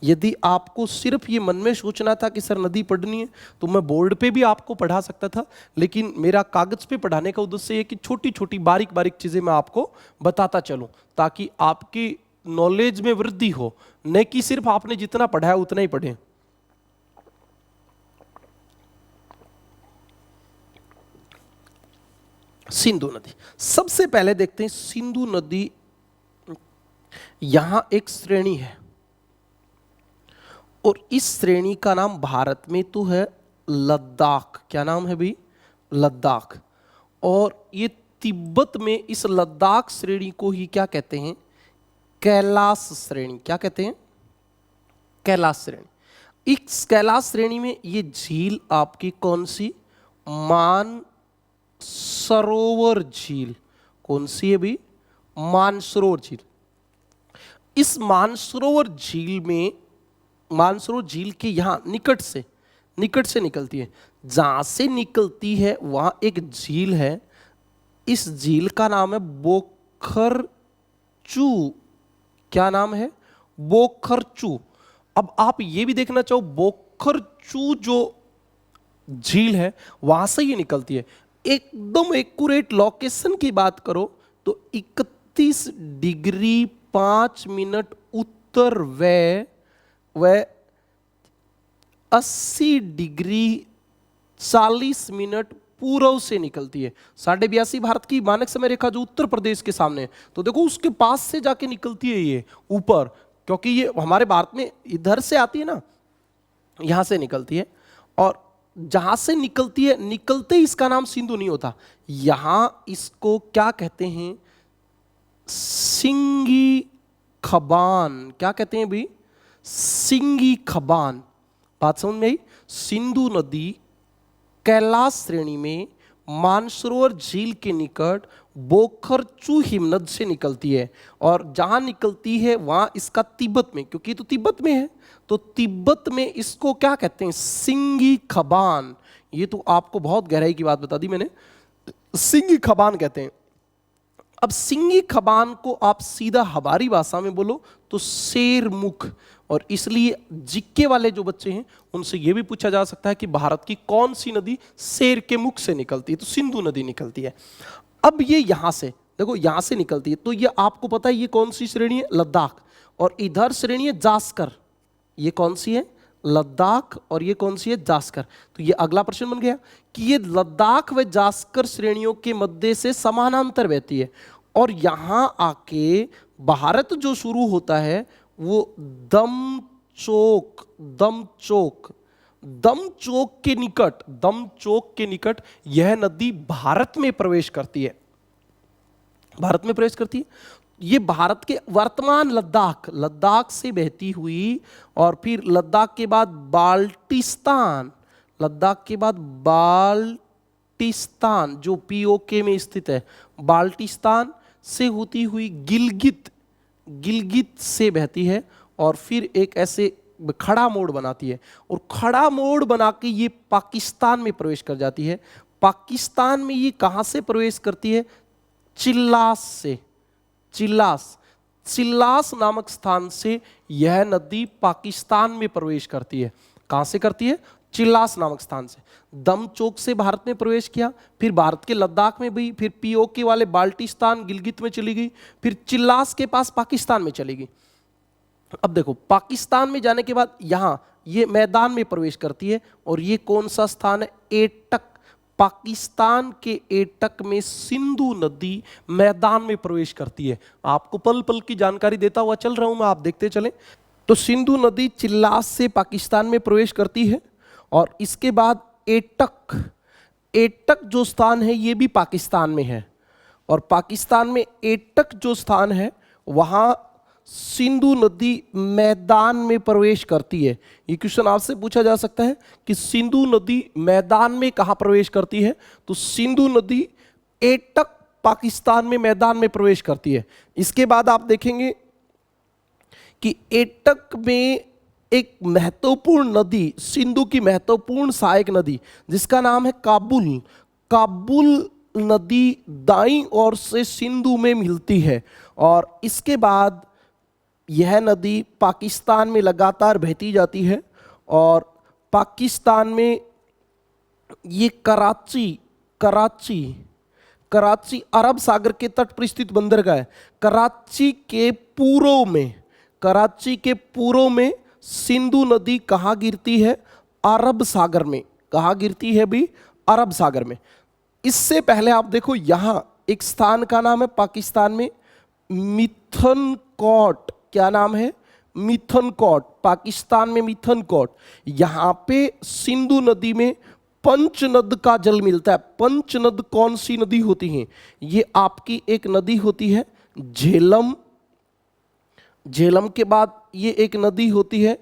यदि आपको सिर्फ ये मन में सोचना था कि सर नदी पढ़नी है तो मैं बोर्ड पे भी आपको पढ़ा सकता था, लेकिन मेरा कागज पे पढ़ाने का उद्देश्य ये कि छोटी छोटी बारीक बारीक चीजें मैं आपको बताता चलूं ताकि आपकी नॉलेज में वृद्धि हो, न कि सिर्फ आपने जितना पढ़ा है उतना ही पढ़ें। सिंधु नदी सबसे पहले देखते हैं। सिंधु नदी, यहां एक श्रेणी है और इस श्रेणी का नाम भारत में तो है लद्दाख। क्या नाम है भाई? लद्दाख। और ये तिब्बत में इस लद्दाख श्रेणी को ही क्या कहते हैं? कैलाश श्रेणी। क्या कहते हैं? कैलाश श्रेणी। इस कैलाश श्रेणी में ये झील आपकी कौन सी? मानसरोवर झील। कौन सी है भाई? मानसरोवर झील। इस मानसरोवर झील में, मानसरोवर झील के यहां निकट से निकलती है। जहां से निकलती है वहां एक झील है, इस झील का नाम है बोखरचू। क्या नाम है? बोखरचू। अब आप ये भी देखना चाहो, बोखरचू जो झील है वहां से ये निकलती है। एकदम एक्यूरेट लोकेशन की बात करो तो 31 डिग्री 5 मिनट उत्तर व 80 डिग्री 40 मिनट पूर्व से निकलती है। 82.5 भारत की मानक समय रेखा जो उत्तर प्रदेश के सामने है, तो देखो उसके पास से जाके निकलती है ये ऊपर, क्योंकि ये हमारे भारत में इधर से आती है ना, यहां से निकलती है। और जहां से निकलती है, निकलते ही इसका नाम सिंधु नहीं होता, यहां इसको क्या कहते हैं? सिंगी खबान। क्या कहते हैं भाई? सिंगी खबान। बात समझ में आई? सिंधु नदी कैलाश श्रेणी में मानसरोवर झील के निकट बोखरचू हिमनद से निकलती है। और जहां निकलती है वहां इसका तिब्बत में, क्योंकि तो तिब्बत में है, तो तिब्बत में इसको क्या कहते हैं? सिंगी खबान। ये तो आपको बहुत गहराई की बात बता दी मैंने, सिंगी खबान कहते हैं। अब सिंगी खबान को आप सीधा हमारी भाषा में बोलो तो शेर मुख। और इसलिए जिक्के वाले जो बच्चे हैं उनसे यह भी पूछा जा सकता है कि भारत की कौन सी नदी शेर के मुख से निकलती है, तो सिंधु नदी निकलती है। अब ये यहां से देखो, यहां से निकलती है, तो ये आपको पता है ये कौन सी श्रेणी है? लद्दाख। और इधर श्रेणी है जास्कर। ये कौन सी है? लद्दाख। और ये कौन सी है? जास्कर। तो ये अगला प्रश्न बन गया कि ये लद्दाख व जास्कर श्रेणियों के मध्य से समानांतर बहती है। और यहां आके भारत जो शुरू होता है वो दमचोक के निकट यह नदी भारत में प्रवेश करती है। भारत में प्रवेश करती है। ये भारत के वर्तमान लद्दाख से बहती हुई, और फिर लद्दाख के बाद बाल्टिस्तान जो पीओके में स्थित है, बाल्टिस्तान से होती हुई गिलगित से बहती है। और फिर एक ऐसे खड़ा मोड़ बनाती है और खड़ा मोड़ बना के ये पाकिस्तान में प्रवेश कर जाती है। पाकिस्तान में ये कहां से प्रवेश करती है? चिल्लास से। चिल्लास नामक स्थान से यह नदी पाकिस्तान में प्रवेश करती है। कहां से करती है? चिल्लास नामक स्थान से। दमचौक से भारत में प्रवेश किया, फिर भारत के लद्दाख में भी, फिर पीओके वाले बाल्टिस्तान गिलगित में चली गई, फिर चिल्लास के पास पाकिस्तान में चली गई। अब देखो, पाकिस्तान में जाने के बाद यहां ये मैदान में प्रवेश करती है और ये कौन सा स्थान है? एटक। पाकिस्तान के एटक में सिंधु नदी मैदान में प्रवेश करती है। आपको पल पल की जानकारी देता हुआ चल रहा हूं मैं, आप देखते चलें। तो सिंधु नदी चिल्लास से पाकिस्तान में प्रवेश करती है और इसके बाद एटक जो स्थान है ये भी पाकिस्तान में है और पाकिस्तान में एटक जो स्थान है वहां सिंधु नदी मैदान में प्रवेश करती है। ये क्वेश्चन आपसे पूछा जा सकता है कि सिंधु नदी मैदान में कहां प्रवेश करती है? तो सिंधु नदी एटक पाकिस्तान में मैदान में प्रवेश करती है। इसके बाद आप देखेंगे कि एटक में एक महत्वपूर्ण नदी, सिंधु की महत्वपूर्ण सहायक नदी जिसका नाम है काबुल नदी दाईं ओर से सिंधु में मिलती है और इसके बाद यह नदी पाकिस्तान में लगातार बहती जाती है और पाकिस्तान में ये कराची अरब सागर के तट पर स्थित बंदरगाह है। कराची के पूर्व में सिंधु नदी कहाँ गिरती है? अरब सागर में। कहाँ गिरती है भी? अरब सागर में। इससे पहले आप देखो, यहां एक स्थान का नाम है पाकिस्तान में मिथनकोट। क्या नाम है? मिथनकोट। पाकिस्तान में मिथनकोट। यहां पे सिंधु नदी में पंचनद का जल मिलता है। पंचनद कौन सी नदी होती है? ये आपकी एक नदी होती है झेलम। झेलम के बाद ये एक नदी होती है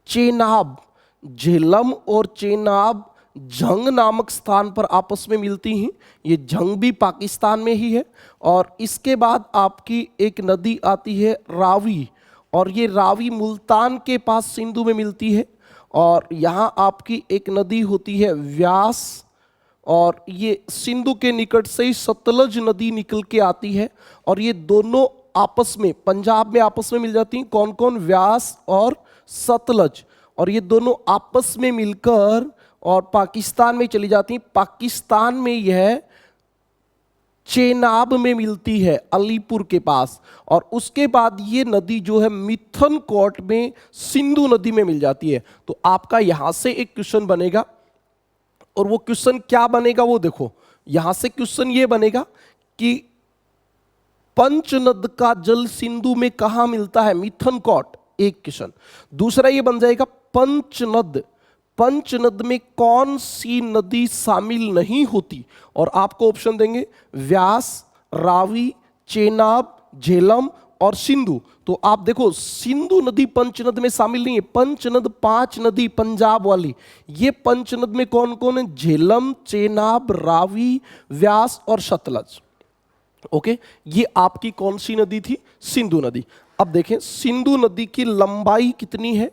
चेनाब। झेलम और चेनाब झंग नामक स्थान पर आपस में मिलती हैं। ये झंग भी पाकिस्तान में ही है। और इसके बाद आपकी एक नदी आती है रावी और ये रावी मुल्तान के पास सिंधु में मिलती है। और यहाँ आपकी एक नदी होती है व्यास और ये सिंधु के निकट से ही सतलज नदी निकल के आती है और ये दोनों आपस में पंजाब में आपस में मिल जाती हैं। कौन कौन? व्यास और सतलज। और ये दोनों आपस में मिलकर और पाकिस्तान में चली जाती हैं। पाकिस्तान में यह चेनाब में मिलती है अलीपुर के पास और उसके बाद ये नदी जो है मिथनकोट में सिंधु नदी में मिल जाती है। तो आपका यहां से एक क्वेश्चन बनेगा और वो क्वेश्चन क्या बनेगा वो देखो। यहां से क्वेश्चन ये बनेगा कि पंचनद का जल सिंधु में कहां मिलता है? मिथनकोट। एक क्वेश्चन। दूसरा ये बन जाएगा पंचनद में कौन सी नदी शामिल नहीं होती? और आपको ऑप्शन देंगे व्यास, रावी, चेनाब, झेलम और सिंधु। तो आप देखो, सिंधु नदी पंचनद में शामिल नहीं है। पंचनद 5 नदी पंजाब वाली, ये पंचनद में कौन कौन है? झेलम, चेनाब, रावी, व्यास और सतलज। ओके, ये आपकी कौन सी नदी थी? सिंधु नदी। अब देखें सिंधु नदी की लंबाई कितनी है?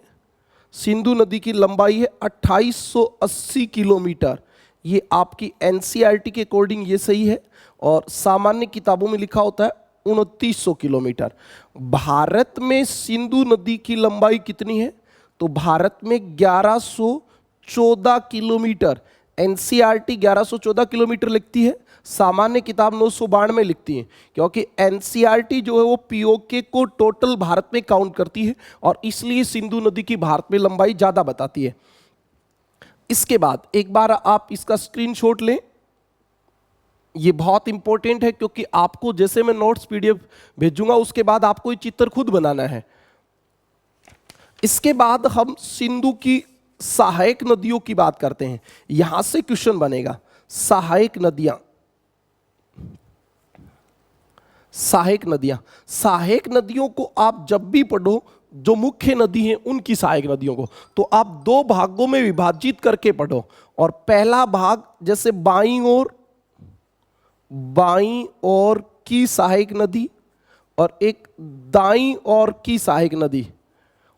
सिंधु नदी की लंबाई है 2880 किलोमीटर। ये आपकी एनसीईआरटी के अकॉर्डिंग ये सही है और सामान्य किताबों में लिखा होता है 2900 किलोमीटर। भारत में सिंधु नदी की लंबाई कितनी है? तो भारत में 1114 किलोमीटर। एनसीईआरटी 1114 किलोमीटर लिखती है, सामान्य किताब 992 लिखती है, क्योंकि एनसीईआरटी जो है वो पीओके को टोटल भारत में काउंट करती है और इसलिए सिंधु नदी की भारत में लंबाई ज्यादा बताती है। इसके बाद एक बार आप इसका स्क्रीनशॉट लें, ये बहुत इंपॉर्टेंट है क्योंकि आपको जैसे मैं नोट्स पीडीएफ भेजूंगा उसके बाद आपको ये चित्र खुद बनाना है। इसके बाद हम सिंधु की सहायक नदियों की बात करते हैं। यहां से क्वेश्चन बनेगा सहायक नदियां। सहायक नदियों को आप जब भी पढ़ो, जो मुख्य नदी हैं उनकी सहायक नदियों को, तो आप 2 भागों में विभाजित करके पढ़ो। और पहला भाग जैसे बाईं ओर की सहायक नदी और एक दाईं ओर की सहायक नदी,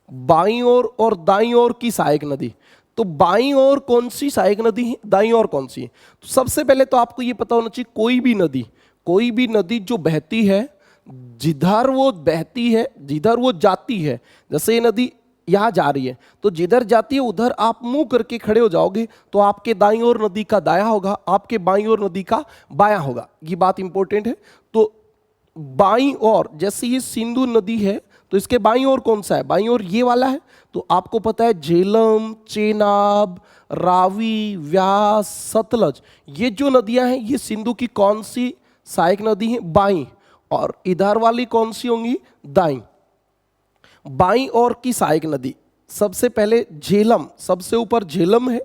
बाईं ओर और दाईं ओर की सहायक नदी। तो बाईं ओर कौन सी सहायक नदी है, दाईं ओर कौन सी है? तो सबसे पहले तो आपको ये पता होना चाहिए कोई भी नदी जो बहती है, जिधर वो बहती है, जिधर वो जाती है, जैसे ये नदी यहां जा रही है, तो जिधर जाती है उधर आप मुंह करके खड़े हो जाओगे तो आपके दाईं ओर नदी का दाया होगा, आपके बाईं ओर नदी का बाया होगा। ये बात इंपॉर्टेंट है। तो बाईं ओर, जैसे ये सिंधु नदी है तो इसके बाईं ओर कौन सा है? बाईं ओर ये वाला है। तो आपको पता है झेलम, चेनाब, रावी, व्यास, सतलज, ये जो नदियां हैं ये सिंधु की कौन सी सहायक नदी है? बाईं। और इधर वाली कौन सी होंगी? दाईं। बाईं ओर की सहायक नदी, सबसे पहले झेलम, सबसे ऊपर झेलम है,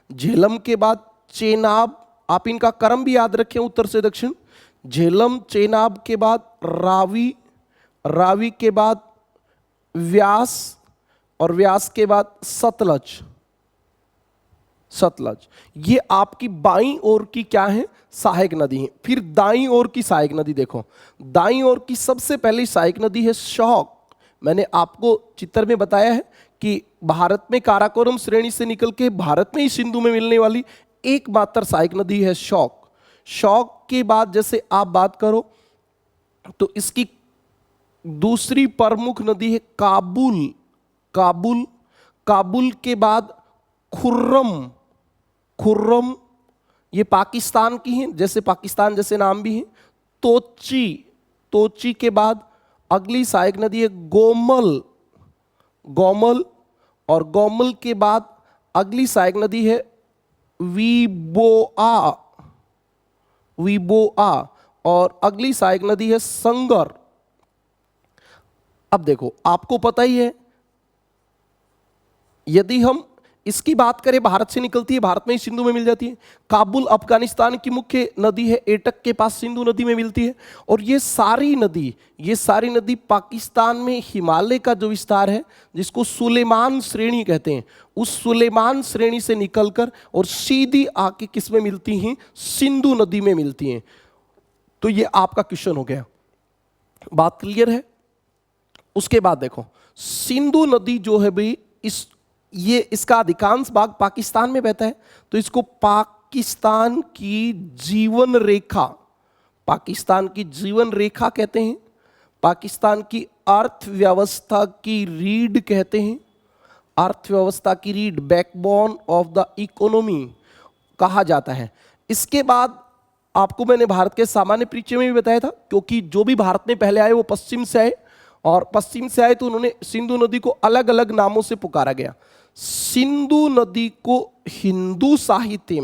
झेलम के बाद चेनाब, आप इनका क्रम भी याद रखें उत्तर से दक्षिण, झेलम, चेनाब के बाद रावी, रावी के बाद व्यास, और व्यास के बाद सतलज, सतलज। ये आपकी बाईं ओर की क्या है? सहायक नदी है। फिर दाईं ओर की सहायक नदी देखो, दाईं ओर की सबसे पहली सहायक नदी है शौक। मैंने आपको चित्र में बताया है कि भारत में काराकोरम श्रेणी से निकल के भारत में ही सिंधु में मिलने वाली एकमात्र सहायक नदी है शौक। शौक के बाद जैसे आप बात करो तो इसकी दूसरी प्रमुख नदी है काबुल, काबुल, काबुल के बाद खुर्रम, खुर्रम, ये पाकिस्तान की है, जैसे पाकिस्तान जैसे नाम भी है। तोची, तोची के बाद अगली सहायक नदी है गोमल, गोमल, और गोमल के बाद अगली सहायक नदी है विबोआ, विबोआ, और अगली सहायक नदी है संगर। अब देखो आपको पता ही है, यदि हम इसकी बात करें, भारत से निकलती है, भारत में ही सिंधु में मिल जाती है। काबुल अफगानिस्तान की मुख्य नदी है, एटक के पास सिंधु नदी में मिलती है। और ये सारी नदी पाकिस्तान में हिमालय का जो विस्तार है, जिसको सुलेमान श्रेणी कहते हैं, उस सुलेमान श्रेणी से निकलकर और सीधी आके किस में मिलती हैं? सिंधु नदी में मिलती हैं। तो ये आपका क्वेश्चन हो गया, बात क्लियर है? उसके बाद देखो सिंधु नदी जो है भाई, इसका अधिकांश भाग पाकिस्तान में बहता है, तो इसको पाकिस्तान की जीवन रेखा, पाकिस्तान की जीवन रेखा कहते हैं, पाकिस्तान की अर्थव्यवस्था की रीढ़ कहते हैं, अर्थव्यवस्था की रीढ़, बैकबोन ऑफ द इकोनॉमी कहा जाता है। इसके बाद आपको मैंने भारत के सामान्य परिचय में भी बताया था, क्योंकि जो भी भारत में पहले आए वो पश्चिम से आए, और पश्चिम से आए तो उन्होंने सिंधु नदी को अलग अलग नामों से पुकारा गया। सिंधु नदी को हिंदू साहित्य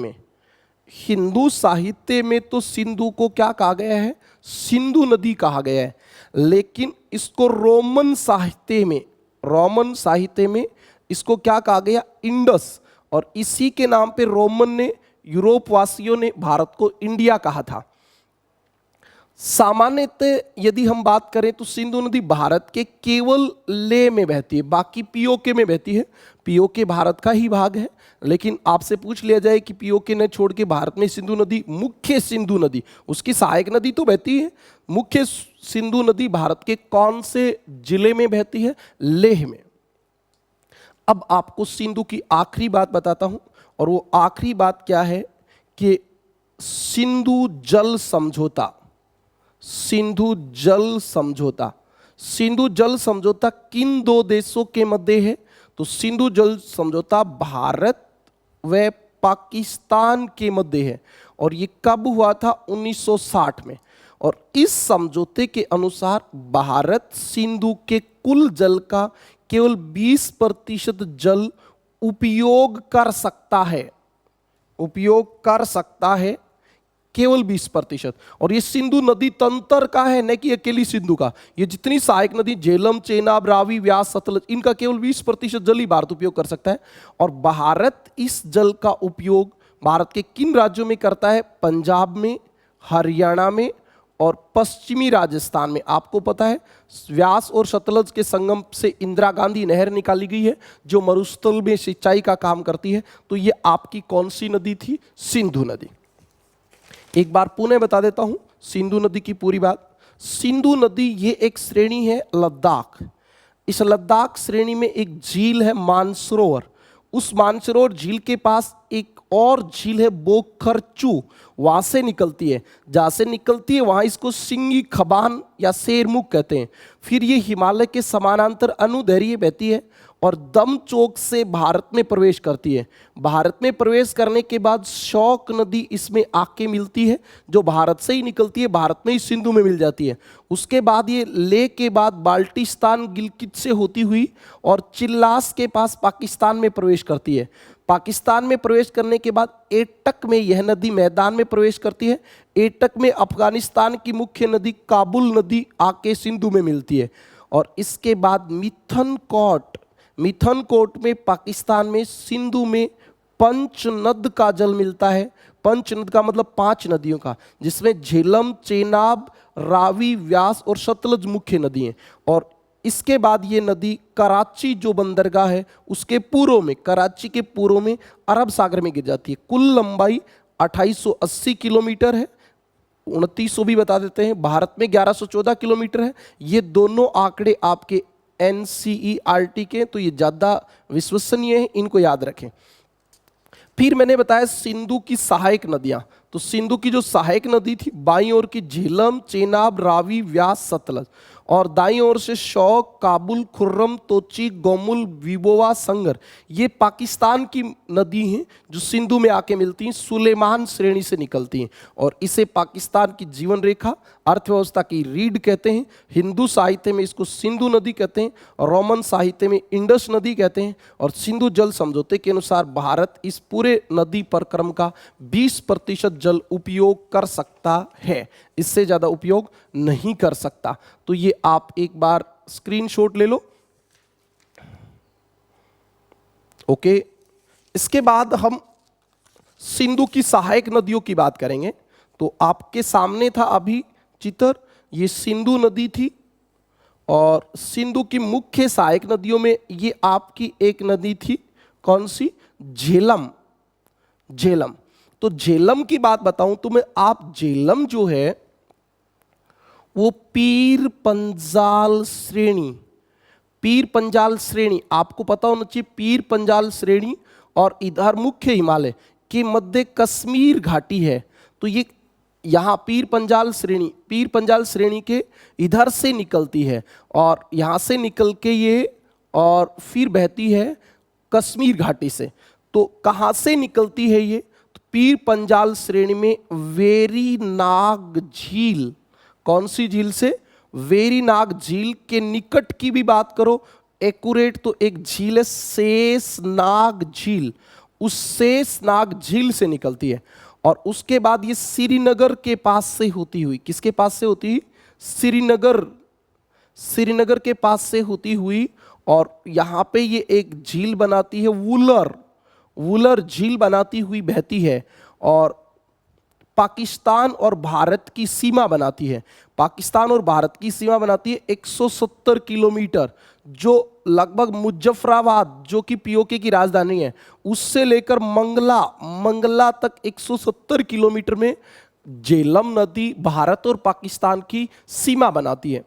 में तो सिंधु को क्या कहा गया है? सिंधु नदी कहा गया है। लेकिन इसको रोमन साहित्य में इसको क्या कहा गया? इंडस। और इसी के नाम पे रोमन ने, यूरोप वासियों ने भारत को इंडिया कहा था। सामान्यतः यदि हम बात करें तो सिंधु नदी भारत के केवल लेह में बहती है, बाकी पीओके में बहती है। पीओके भारत का ही भाग है, लेकिन आपसे पूछ लिया जाए कि पीओके ने छोड़ के भारत में सिंधु नदी, मुख्य सिंधु नदी, उसकी सहायक नदी तो बहती है, मुख्य सिंधु नदी भारत के कौन से जिले में बहती है? लेह में। अब आपको सिंधु की आखिरी बात बताता हूं, और वो आखिरी बात क्या है कि सिंधु जल समझौता, सिंधु जल समझौता, सिंधु जल समझौता किन दो देशों के मध्य है? तो सिंधु जल समझौता भारत व पाकिस्तान के मध्य है, और ये कब हुआ था? 1960 में। और इस समझौते के अनुसार भारत सिंधु के कुल जल का केवल 20% जल उपयोग कर सकता है, केवल 20%। और ये सिंधु नदी तंत्र का है, न कि अकेली सिंधु का। ये जितनी सहायक नदी, झेलम, चेनाब, रावी, व्यास, सतलज, इनका केवल 20% जल ही भारत उपयोग कर सकता है। और भारत इस जल का उपयोग भारत के किन राज्यों में करता है? पंजाब में, हरियाणा में और पश्चिमी राजस्थान में। आपको पता है व्यास और सतलज के संगम से इंदिरा गांधी नहर निकाली गई है, जो मरुस्थल में सिंचाई का काम करती है। तो ये आपकी कौन सी नदी थी? सिंधु नदी। एक बार पुनः बता देता हूं सिंधु नदी की पूरी बात। सिंधु नदी ये एक श्रेणी है लद्दाख, इस लद्दाख श्रेणी में एक झील है मानसरोवर। उस मानसरोवर झील के पास एक और झील है बोखरचू, वहां से निकलती है। जहां से निकलती है वहां इसको सिंगी खबान या शेरमुख कहते हैं। फिर ये हिमालय के समानांतर अनुदैर्घ्य बहती है और दमचोक से भारत में प्रवेश करती है। भारत में प्रवेश करने के बाद शौक नदी इसमें आके मिलती है, जो भारत से ही निकलती है, भारत में ही सिंधु में मिल जाती है। उसके बाद ये ले के बाद बाल्टिस्तान गिलगित से होती हुई और चिल्लास के पास पाकिस्तान में प्रवेश करती है। पाकिस्तान में प्रवेश करने के बाद एटक में यह नदी मैदान में प्रवेश करती है। एटक में अफगानिस्तान की मुख्य नदी काबुल नदी आके सिंधु में मिलती है। और इसके बाद मिथनकोट में पाकिस्तान में सिंधु में पंचनद का जल मिलता है। पंचनद का मतलब 5 नदियों का, जिसमें झेलम, चेनाब, रावी, व्यास और सतलज मुख्य नदी हैं। और इसके बाद ये नदी कराची जो बंदरगाह है उसके पूर्व में, कराची के पूर्व में अरब सागर में गिर जाती है। कुल लंबाई 2880 किलोमीटर है, 2900 भी बता देते हैं। भारत में 1114 किलोमीटर है। ये दोनों आंकड़े आपके NCERT के, तो ये ज़्यादा विश्वसनीय है, इनको याद रखें। फिर मैंने बताया सिंधु की सहायक नदियाँ। तो सिंधु की जो सहायक नदी थी, बाईं ओर की झेलम, चेनाब, रावी, व्यास, सतलज, और दाईं ओर से शौक, काबुल, खुर्रम, तोची, गोमुल, विबोवा, संगर, ये पाकिस्तान की नदी हैं जो सिंधु में आके मिलती हैं, सुलेमान श्रेणी से निकलती हैं। और इसे पाकिस्तान की जीवन रेखा, अर्थव्यवस्था की रीढ़ कहते हैं। हिंदू साहित्य में इसको सिंधु नदी कहते हैं, और रोमन साहित्य में इंडस नदी कहते हैं। और सिंधु जल समझौते के अनुसार भारत इस पूरे नदी परिक्रम का 20% जल उपयोग कर सकता है, इससे ज़्यादा उपयोग नहीं कर सकता। तो ये आप एक बार स्क्रीनशॉट ले लो। ओके, इसके बाद हम सिंधु की सहायक नदियों की बात करेंगे। तो आपके सामने था अभी चित्र, ये सिंधु नदी थी, और सिंधु की मुख्य सहायक नदियों में ये आपकी एक नदी थी, कौन सी? झेलम। झेलम, तो झेलम की बात बताऊं तो मैं, आप झेलम जो है वो पीर पंजाल श्रेणी, पीर पंजाल श्रेणी आपको पता होना चाहिए, पीर पंजाल श्रेणी, और इधर मुख्य हिमालय के मध्य कश्मीर घाटी है। तो ये यहाँ पीर पंजाल श्रेणी के इधर से निकलती है, और यहाँ से निकल के ये और फिर बहती है कश्मीर घाटी से। तो कहाँ से निकलती है ये? तो पीर पंजाल श्रेणी में वेरीनाग झील, कौन सी झील से? वेरीनाग झील के निकट की भी बात करो, एक्यूरेट, तो एक झील है शेषनाग झील, उस शेषनाग झील से निकलती है। और उसके बाद ये श्रीनगर के पास से होती हुई, किसके पास से होती हुई? श्रीनगर के पास से होती हुई, और यहाँ पे ये एक झील बनाती है, वुलर झील बनाती हुई बहती है, और पाकिस्तान और भारत की सीमा बनाती है। पाकिस्तान और भारत की सीमा बनाती है 170 किलोमीटर, जो लगभग मुजफ्फराबाद, जो कि पीओके की राजधानी है, उससे लेकर मंगला तक 170 किलोमीटर में झेलम नदी भारत और पाकिस्तान की सीमा बनाती है।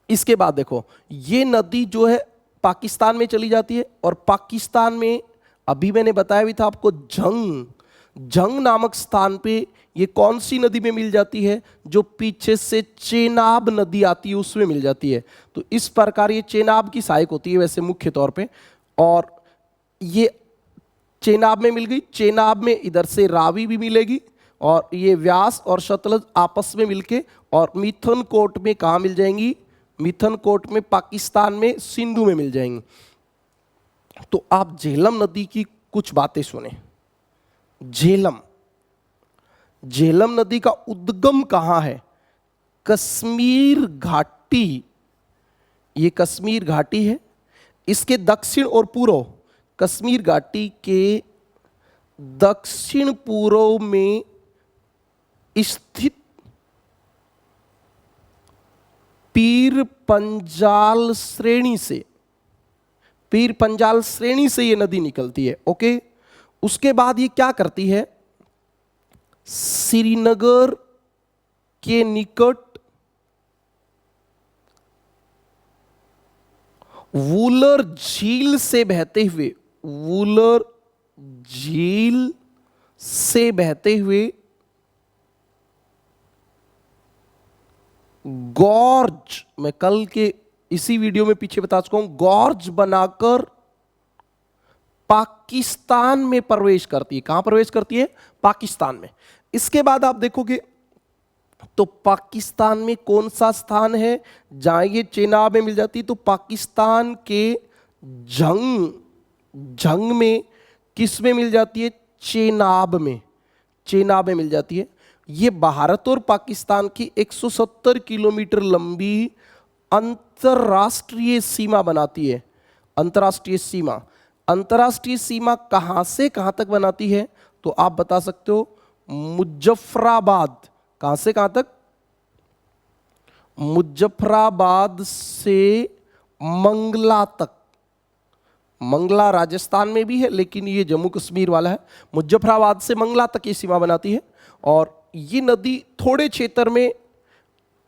इसके बाद देखो, ये नदी जो है पाकिस्तान में चली जाती है, और पाकिस्तान में अभी मैंने बताया भी था आपको, जंग नामक स्थान पे ये कौन सी नदी में मिल जाती है? जो पीछे से चेनाब नदी आती है उसमें मिल जाती है। तो इस प्रकार ये चेनाब की सहायक होती है वैसे मुख्य तौर पे, और ये चेनाब में मिल गई। चेनाब में इधर से रावी भी मिलेगी, और ये व्यास और सतलज आपस में मिलके, और मिथनकोट में कहाँ मिल जाएंगी? मिथनकोट में पाकिस्तान में सिंधु में मिल जाएंगी। तो आप झेलम नदी की कुछ बातें सुने। झेलम नदी का उद्गम कहाँ है? कश्मीर घाटी, ये कश्मीर घाटी है, इसके दक्षिण और पूर्व, कश्मीर घाटी के दक्षिण पूर्व में स्थित पीर पंजाल श्रेणी से ये नदी निकलती है। ओके, उसके बाद ये क्या करती है? श्रीनगर के निकट वूलर झील से बहते हुए, वूलर झील से बहते हुए गॉर्ज, मैं कल के इसी वीडियो में पीछे बता चुका हूं, गॉर्ज बनाकर पाकिस्तान में प्रवेश करती है। कहां प्रवेश करती है? पाकिस्तान में। इसके बाद आप देखोगे तो पाकिस्तान में कौन सा स्थान है जहां ये चेनाब में मिल जाती है? तो पाकिस्तान के जंग में किस में मिल जाती है? चेनाब में, चेनाब में मिल जाती है। ये भारत और पाकिस्तान की 170 किलोमीटर लंबी अंतरराष्ट्रीय सीमा बनाती है। अंतरराष्ट्रीय सीमा, अंतरराष्ट्रीय सीमा कहां से कहां तक बनाती है? तो आप बता सकते हो मुजफ्फराबाद, कहां से कहां तक? मुजफ्फराबाद से मंगला तक। मंगला राजस्थान में भी है, लेकिन ये जम्मू कश्मीर वाला है। मुजफ्फराबाद से मंगला तक ये सीमा बनाती है। और ये नदी थोड़े क्षेत्र में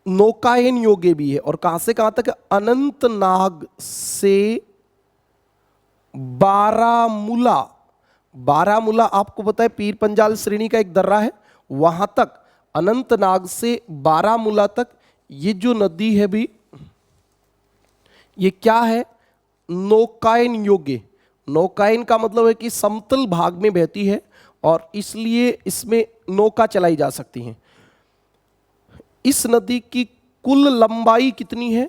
नौकायन योग्य भी है। और कहां से कहां तक? अनंतनाग से बारामूला, बारामूला आपको पता है पीर पंजाल श्रेणी का एक दर्रा है, वहां तक, अनंतनाग से बारामूला तक ये जो नदी है भी, ये क्या है? नौकायन योग्य। नौकायन का मतलब है कि समतल भाग में बहती है और इसलिए इसमें नौका चलाई जा सकती है। इस नदी की कुल लंबाई कितनी है?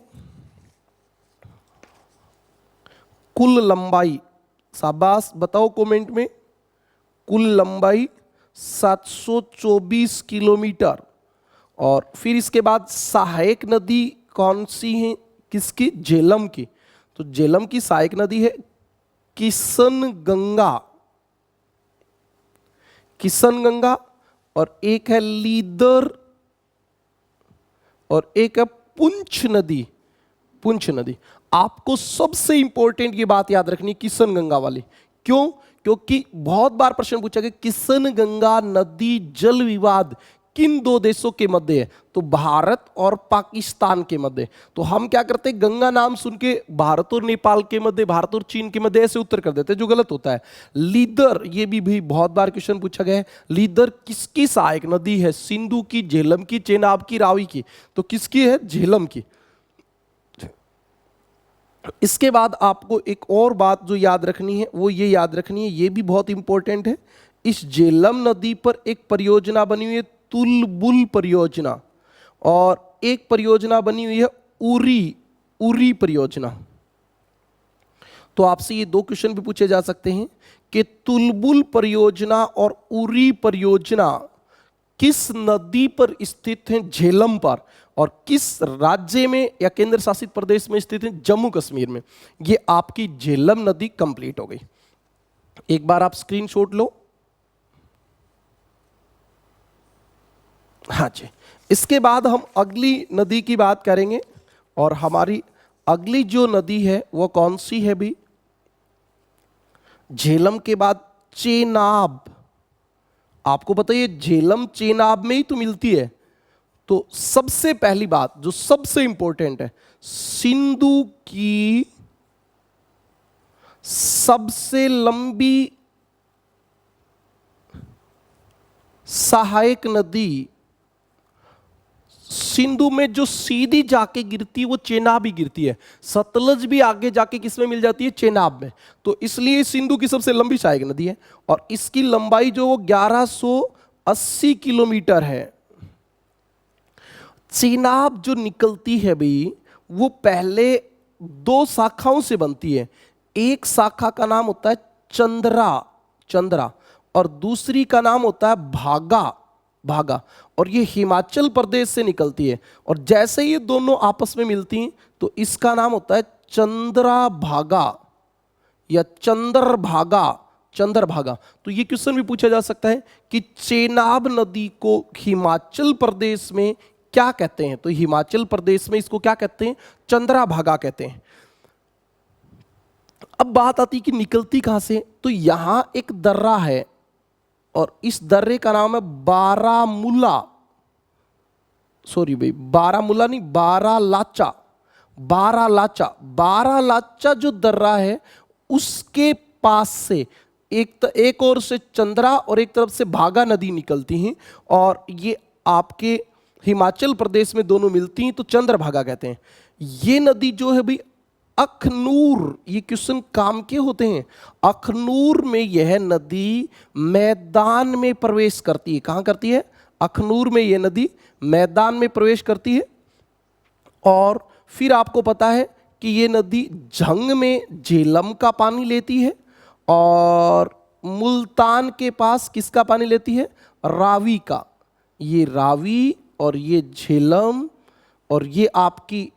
कुल लंबाई, शाबाश बताओ कमेंट में। कुल लंबाई 724 किलोमीटर। और फिर इसके बाद सहायक नदी कौन सी है? किसकी? झेलम की। तो झेलम की सहायक नदी है किशन गंगा, किशन गंगा। और एक है लीदर और एक है पुंछ नदी, पुंछ नदी। आपको सबसे इंपॉर्टेंट ये बात याद रखनी, किशन गंगा वाली। क्यों? क्योंकि बहुत बार प्रश्न पूछा गया किशन गंगा नदी जल विवाद किन दो देशों के मध्य है? तो भारत और पाकिस्तान के मध्य। तो हम क्या करते हैं, गंगा नाम सुन के भारत और नेपाल के मध्य, भारत और चीन के मध्य ऐसे उत्तर कर देते हैं, जो गलत होता है। लीदर, ये भी बहुत बार क्वेश्चन पूछा गया है, लीदर किसकी सहायक नदी है? सिंधु की, झेलम की, चेनाब की, रावी की? तो किसकी है? झेलम की। इसके बाद आपको एक और बात जो याद रखनी है वो ये याद रखनी है, ये भी बहुत इंपॉर्टेंट है। इस झेलम नदी पर एक परियोजना बनी हुई है, तुलबुल परियोजना। और एक परियोजना बनी हुई है उरी, उरी परियोजना। तो आपसे ये दो क्वेश्चन भी पूछे जा सकते हैं कि तुलबुल परियोजना और उरी परियोजना किस नदी पर स्थित है? झेलम पर। और किस राज्य में या केंद्र शासित प्रदेश में स्थित है? जम्मू कश्मीर में। ये आपकी झेलम नदी कंप्लीट हो गई। एक बार आप स्क्रीनशॉट लो। हाँ जी। इसके बाद हम अगली नदी की बात करेंगे और हमारी अगली जो नदी है वो कौन सी है भी? झेलम के बाद चेनाब। आपको पता है झेलम चेनाब में ही तो मिलती है। तो सबसे पहली बात जो सबसे इंपॉर्टेंट है, सिंधु की सबसे लंबी सहायक नदी, सिंधु में जो सीधी जाके गिरती है वो चेनाब ही गिरती है। सतलज भी आगे जाके किस में मिल जाती है? चेनाब में। तो इसलिए सिंधु की सबसे लंबी सहायक नदी है और इसकी लंबाई जो वो 1180 किलोमीटर है। चेनाब जो निकलती है भाई वो पहले दो शाखाओं से बनती है। एक शाखा का नाम होता है चंद्रा, चंद्रा, और दूसरी का नाम होता है भागा, भागा। और ये हिमाचल प्रदेश से निकलती है। और जैसे ये दोनों आपस में मिलती हैं तो इसका नाम होता है चंद्रभागा या चंद्रभागा, चंद्रभागा। तो ये क्वेश्चन भी पूछा जा सकता है कि चेनाब नदी को हिमाचल प्रदेश में क्या कहते हैं? तो हिमाचल प्रदेश में इसको क्या कहते हैं? चंद्रभागा कहते हैं। अब बात आती है कि निकलती कहां से? तो यहां एक दर्रा है और इस दर्रे का नाम है बारामूला, सॉरी भाई बारामूला नहीं, बारालाचा, बारालाचा जो दर्रा है उसके पास से एक ओर से चंद्रा और एक तरफ से भागा नदी निकलती हैं, और ये आपके हिमाचल प्रदेश में दोनों मिलती हैं तो चंद्रभागा कहते हैं। ये नदी जो है भाई अखनूर, ये क्वेश्चन काम के होते हैं, अखनूर में यह नदी मैदान में प्रवेश करती है। कहाँ करती है? अखनूर में यह नदी मैदान में प्रवेश करती है। और फिर आपको पता है कि ये नदी झंग में झेलम का पानी लेती है, और मुल्तान के पास किसका पानी लेती है? रावी का। ये रावी और ये झेलम और ये आपकी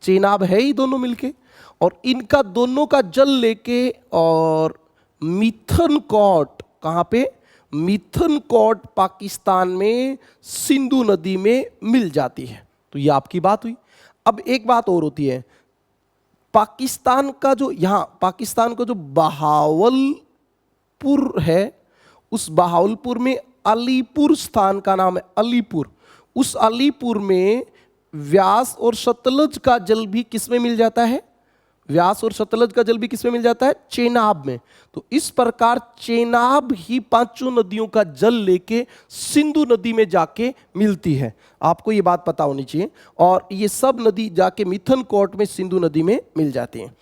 चेनाब है ही दोनों मिलके, और इनका दोनों का जल लेके और मिथनकॉट, कहाँ पे? मिथनकॉट पाकिस्तान में सिंधु नदी में मिल जाती है। तो ये आपकी बात हुई। अब एक बात और होती है, पाकिस्तान का जो यहाँ पाकिस्तान का जो बहावलपुर है, उस बहावलपुर में अलीपुर स्थान का नाम है अलीपुर। उस अलीपुर में व्यास और सतलज का जल भी किस में मिल जाता है? व्यास और सतलज का जल भी किस में मिल जाता है? चेनाब में। तो इस प्रकार चेनाब ही पांचों नदियों का जल लेके सिंधु नदी में जाके मिलती है। आपको ये बात पता होनी चाहिए। और ये सब नदी जाके मिथनकॉट में सिंधु नदी में मिल जाती हैं।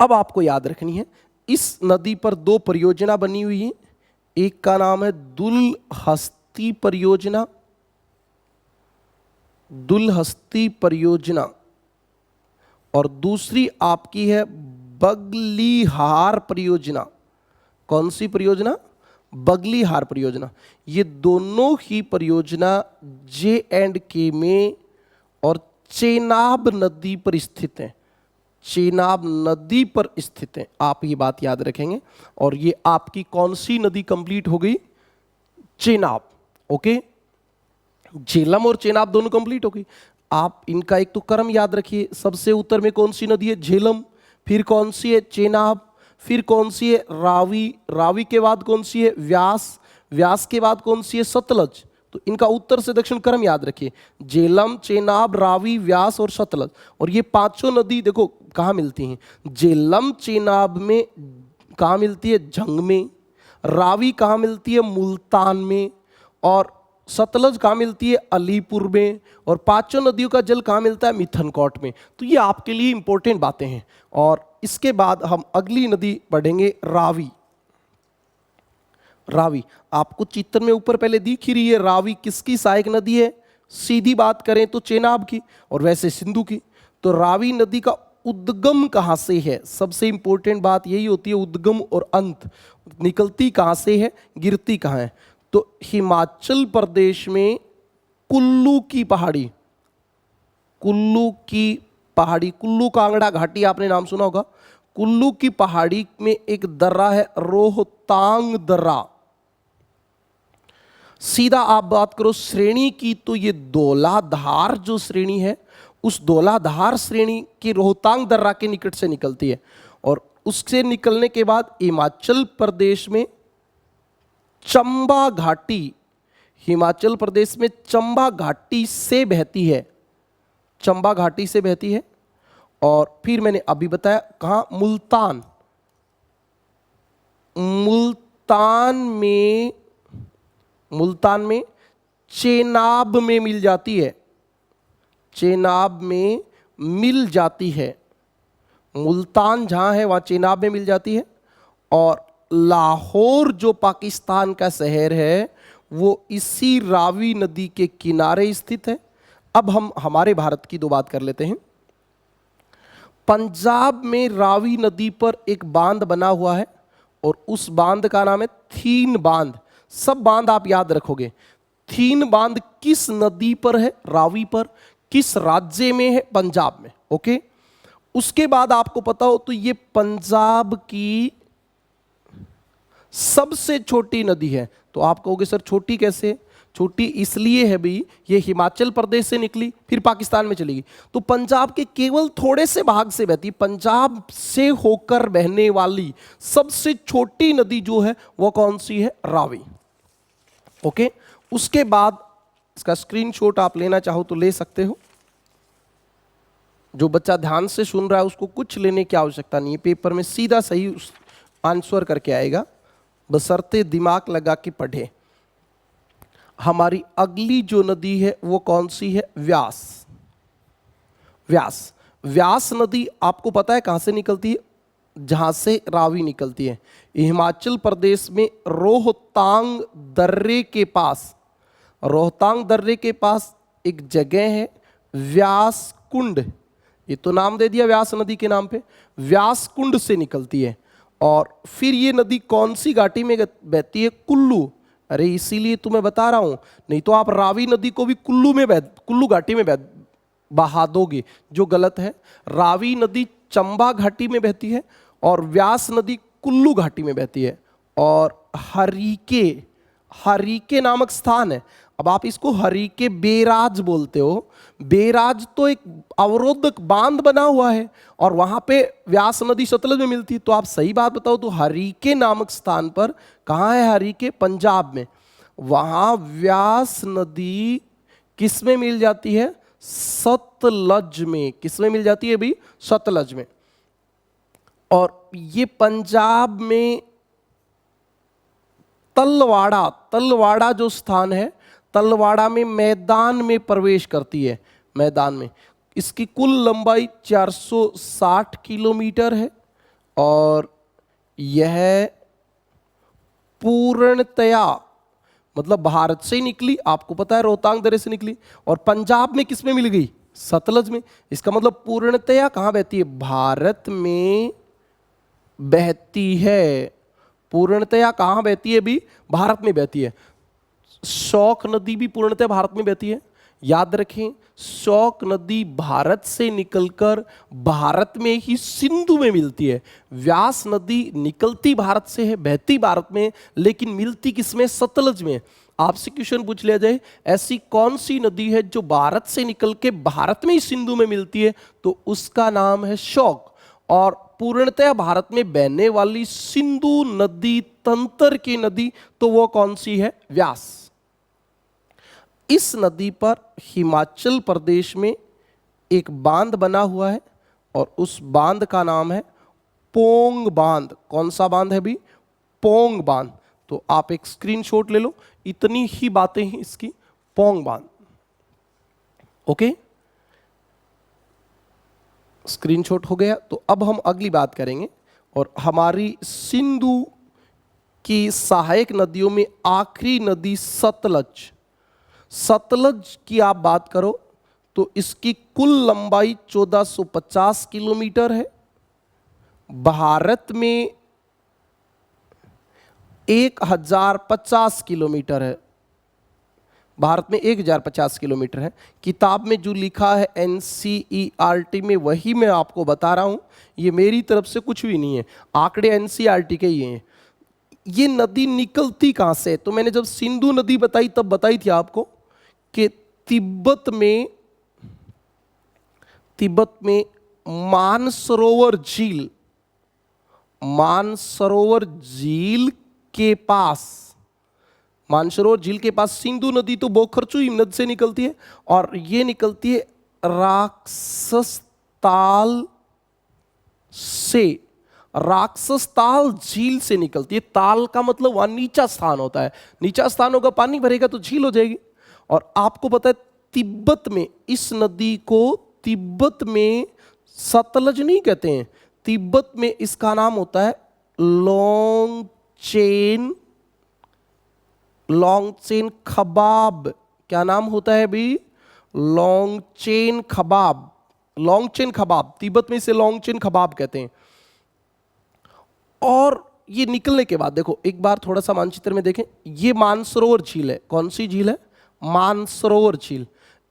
अब आपको याद रखनी है, इस नदी पर दो परियोजना बनी हुई है। एक का नाम है दुलहस्ती परियोजना, दुलहस्ती परियोजना, और दूसरी आपकी है बगलीहार परियोजना। कौन सी परियोजना? बगलीहार परियोजना। ये दोनों ही परियोजना J&K में और चेनाब नदी पर स्थित हैं। चेनाब नदी पर स्थित हैं, आप ये बात याद रखेंगे। और ये आपकी कौन सी नदी कंप्लीट हो गई? चेनाब। ओके, झेलम और चेनाब दोनों कंप्लीट हो गई। आप इनका एक तो क्रम याद रखिए, सबसे उत्तर में कौन सी नदी है? झेलम, फिर कौन सी है? चेनाब, फिर कौन सी है? रावी, रावी के बाद कौन सी है? व्यास, व्यास के बाद कौन सी है? सतलज। तो इनका उत्तर से दक्षिण क्रम याद रखिए, झेलम, चेनाब, रावी, व्यास और सतलज। और ये पांचों नदी देखो कहाँ मिलती हैं? झेलम चेनाब में कहाँ मिलती है? झंग में। रावी कहाँ मिलती है? मुल्तान में। और सतलज कहाँ मिलती है? अलीपुर में। और पांचों नदियों का जल कहाँ मिलता है? मिथनकॉट में। तो ये आपके लिए इंपॉर्टेंट बातें हैं। और इसके बाद हम अगली नदी पढ़ेंगे, रावी। रावी आपको चित्र में ऊपर पहले दिख ही रही है। रावी किसकी सहायक नदी है? सीधी बात करें तो चेनाब की, और वैसे सिंधु की। तो रावी नदी का उद्गम कहाँ से है? सबसे इंपॉर्टेंट बात यही होती है, उद्गम और अंत। निकलती कहाँ से है, गिरती कहाँ है? तो हिमाचल प्रदेश में कुल्लू की पहाड़ी, कुल्लू की पहाड़ी, कुल्लू कांगड़ा घाटी आपने नाम सुना होगा। कुल्लू की पहाड़ी में एक दर्रा है रोहतांग दर्रा। सीधा आप बात करो श्रेणी की, तो ये धौलाधार जो श्रेणी है, उस धौलाधार श्रेणी की रोहतांग दर्रा के निकट से निकलती है। और उससे निकलने के बाद हिमाचल प्रदेश में चंबा घाटी, हिमाचल प्रदेश में चंबा घाटी से बहती है, चंबा घाटी से बहती है। और फिर मैंने अभी बताया कहाँ? मुल्तान, मुल्तान में चेनाब में मिल जाती है, चेनाब में मिल जाती है। मुल्तान जहाँ है वहाँ चेनाब में मिल जाती है। और लाहौर जो पाकिस्तान का शहर है वो इसी रावी नदी के किनारे स्थित है। अब हम हमारे भारत की दो बात कर लेते हैं। पंजाब में रावी नदी पर एक बांध बना हुआ है, और उस बांध का नाम है थीन बांध। सब बांध आप याद रखोगे। थीन बांध किस नदी पर है? रावी पर। किस राज्य में है? पंजाब में। ओके, उसके बाद आपको पता हो तो ये पंजाब की सबसे छोटी नदी है। तो आप कहोगे सर छोटी कैसे? छोटी इसलिए है भाई, ये हिमाचल प्रदेश से निकली फिर पाकिस्तान में चली गई, तो पंजाब के केवल थोड़े से भाग से बहती। पंजाब से होकर बहने वाली सबसे छोटी नदी जो है वो कौन सी है? रावी। ओके, उसके बाद इसका स्क्रीनशॉट आप लेना चाहो तो ले सकते हो। जो बच्चा ध्यान से सुन रहा है उसको कुछ लेने की आवश्यकता नहीं है, पेपर में सीधा सही आंसर करके आएगा, बशर्ते दिमाग लगा के पढ़े। हमारी अगली जो नदी है वो कौन सी है? व्यास। व्यास, व्यास नदी आपको पता है कहां से निकलती है? जहां से रावी निकलती है। हिमाचल प्रदेश में रोहतांग दर्रे के पास, रोहतांग दर्रे के पास एक जगह है व्यास कुंड। ये तो नाम दे दिया व्यास नदी के नाम पे। व्यास कुंड से निकलती है। और फिर ये नदी कौन सी घाटी में बहती है? कुल्लू। अरे इसीलिए तो मैं बता रहा हूं, नहीं तो आप रावी नदी को भी कुल्लू घाटी में बहा दोगे, जो गलत है। रावी नदी चंबा घाटी में बहती है और व्यास नदी कुल्लू घाटी में बहती है। और हरिके, हरिके नामक स्थान है। अब आप इसको हरिके बेराज बोलते हो। बेराज तो एक अवरोधक बांध बना हुआ है और वहां पे व्यास नदी सतलज में मिलती है। तो आप सही बात बताओ तो हरिके नामक स्थान पर कहां है? हरिके पंजाब में। वहां व्यास नदी किस में मिल जाती है? सतलज में। किस में मिल जाती है भाई? सतलज में। और ये पंजाब में तलवाड़ा, तलवाड़ा जो स्थान है, तलवाड़ा में मैदान में प्रवेश करती है। मैदान में इसकी कुल लंबाई 460 किलोमीटर है और यह पूर्णतया मतलब भारत से ही निकली, आपको पता है रोहतांग दर्रे से निकली और पंजाब में किस में मिल गई? सतलज में। इसका मतलब पूर्णतया कहां बहती है? भारत में बहती है। पूर्णतया कहां बहती है भी? भारत में बहती है। शौक नदी भी पूर्णतः भारत में बहती है। याद रखें, शौक नदी भारत से निकलकर भारत में ही सिंधु में मिलती है। व्यास नदी निकलती भारत से है, बहती भारत में, लेकिन मिलती किसमें? सतलज में। आपसे क्वेश्चन पूछ लिया जाए ऐसी कौन सी नदी है जो भारत से निकल के भारत में ही सिंधु में मिलती है, तो उसका नाम है शौक। और पूर्णतः भारत में बहने वाली सिंधु नदी तंत्र की नदी, तो वो कौन सी है? व्यास। इस नदी पर हिमाचल प्रदेश में एक बांध बना हुआ है और उस बांध का नाम है पोंग बांध। कौन सा बांध है भी? पोंग बांध। तो आप एक स्क्रीनशॉट ले लो, इतनी ही बातें हैं इसकी। पोंग बांध, ओके, स्क्रीनशॉट हो गया। तो अब हम अगली बात करेंगे और हमारी सिंधु की सहायक नदियों में आखिरी नदी सतलज। सतलज की आप बात करो तो इसकी कुल लंबाई 1450 किलोमीटर है। भारत में 1050 किलोमीटर है। भारत में 1050 किलोमीटर है। किताब में जो लिखा है एनसीईआरटी में वही मैं आपको बता रहा हूं, ये मेरी तरफ से कुछ भी नहीं है, आंकड़े एनसीईआरटी के ही हैं। ये नदी निकलती कहां से? तो मैंने जब सिंधु नदी बताई तब बताई थी आपको कि तिब्बत में मानसरोवर झील, मानसरोवर झील के पास, मानसरोवर झील के पास सिंधु नदी तो बोखरचू नदी से निकलती है और ये निकलती है राक्षस ताल से, राक्षस ताल झील से निकलती है। ताल का मतलब वहां नीचा स्थान होता है, नीचा स्थान होगा, पानी भरेगा तो झील हो जाएगी। और आपको पता है तिब्बत में इस नदी को, तिब्बत में सतलज नहीं कहते हैं, तिब्बत में इसका नाम होता है लोंगचेन, लोंगचेन खबाब। क्या नाम होता है भी? लोंगचेन खबाब। लोंगचेन खबाब, तिब्बत में इसे लोंगचेन खबाब कहते हैं। और ये निकलने के बाद देखो एक बार थोड़ा सा मानचित्र में देखें, ये मानसरोवर झील है। कौन सी झील है? मानसरोवर झील।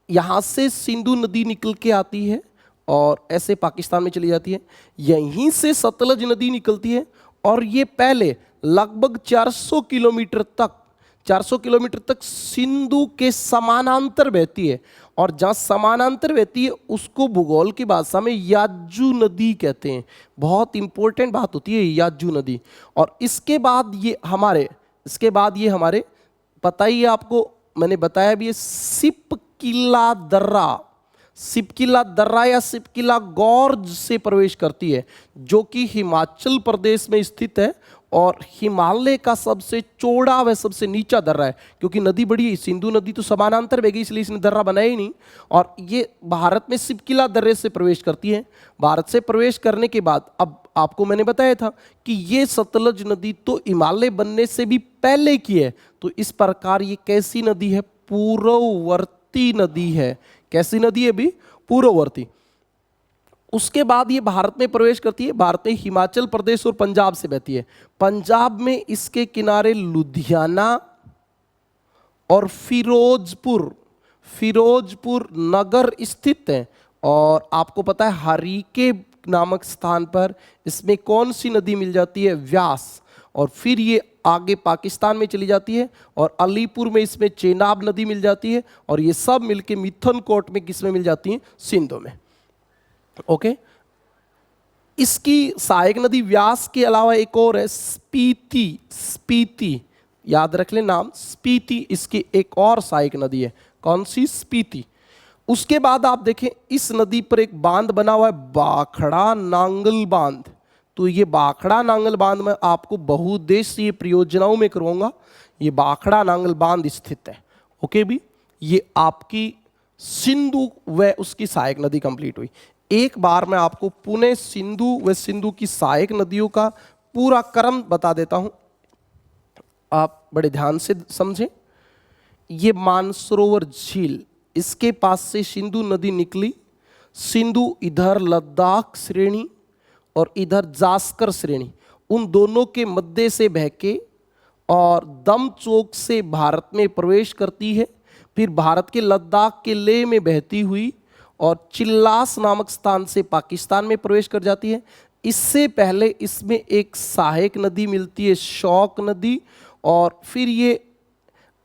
यहां से सिंधु नदी निकल के आती है और ऐसे पाकिस्तान में चली जाती है। यहीं से सतलज नदी निकलती है और ये पहले लगभग 400 किलोमीटर तक सिंधु के समानांतर बहती है। और जहां समानांतर बहती है उसको भूगोल की भाषा में याजू नदी कहते हैं। बहुत इंपॉर्टेंट बात होती है याजू नदी। और इसके बाद ये हमारे पता ही है आपको, मैंने बताया भी है, सिपकिला दर्रा। सिपकिला दर्रा या सिपकिला गॉर्ज से प्रवेश करती है, जो कि हिमाचल प्रदेश में स्थित है और हिमालय का सबसे चौड़ा व सबसे नीचा दर्रा है। क्योंकि नदी बड़ी है, सिंधु नदी तो समानांतर बहेगी, इसलिए इसने दर्रा बनाया ही नहीं। और ये भारत में सिपकिला दर्रे से प्रवेश करती है। भारत से प्रवेश करने के बाद, अब आपको मैंने बताया था कि ये सतलज नदी तो हिमालय बनने से भी पहले की है। तो इस प्रकार ये कैसी नदी है? पूर्ववर्ती नदी है। कैसी नदी है भी? पूर्ववर्ती। उसके बाद ये भारत में प्रवेश करती है। भारत में हिमाचल प्रदेश और पंजाब से बहती है। पंजाब में इसके किनारे लुधियाना और फिरोजपुर नगर स्थित हैं। और आपको पता है हरीके नामक स्थान पर इसमें कौन सी नदी मिल जाती है? व्यास। और फिर ये आगे पाकिस्तान में चली जाती है और अलीपुर में इसमें चेनाब नदी मिल जाती है। और ये सब मिलके मिथनकोट में किसमें मिल जाती हैं? सिंधु में। ओके। इसकी सहायक नदी व्यास के अलावा एक और है, स्पीति। याद रख ले नाम, स्पीति इसकी एक और सहायक नदी है। कौन सी? स्पीति। उसके बाद आप देखें इस नदी पर एक बांध बना हुआ है, बाखड़ा नांगल बांध। तो ये बाखड़ा नांगल बांध मैं आपको बहुउद्देशीय परियोजनाओं में करवाऊंगा। ये बाखड़ा नांगल बांध स्थित है। ओके भी, ये आपकी सिंधु व उसकी सहायक नदी कंप्लीट हुई। एक बार मैं आपको पुणे सिंधु व सिंधु की सहायक नदियों का पूरा क्रम बता देता हूं, आप बड़े ध्यान से समझें। ये मानसरोवर झील, इसके पास से सिंधु नदी निकली। सिंधु इधर लद्दाख श्रेणी और इधर जास्कर श्रेणी, उन दोनों के मध्य से बहके और दमचौक से भारत में प्रवेश करती है। फिर भारत के लद्दाख के लेह में बहती हुई और चिल्लास नामक स्थान से पाकिस्तान में प्रवेश कर जाती है। इससे पहले इसमें एक सहायक नदी मिलती है, शौक नदी। और फिर ये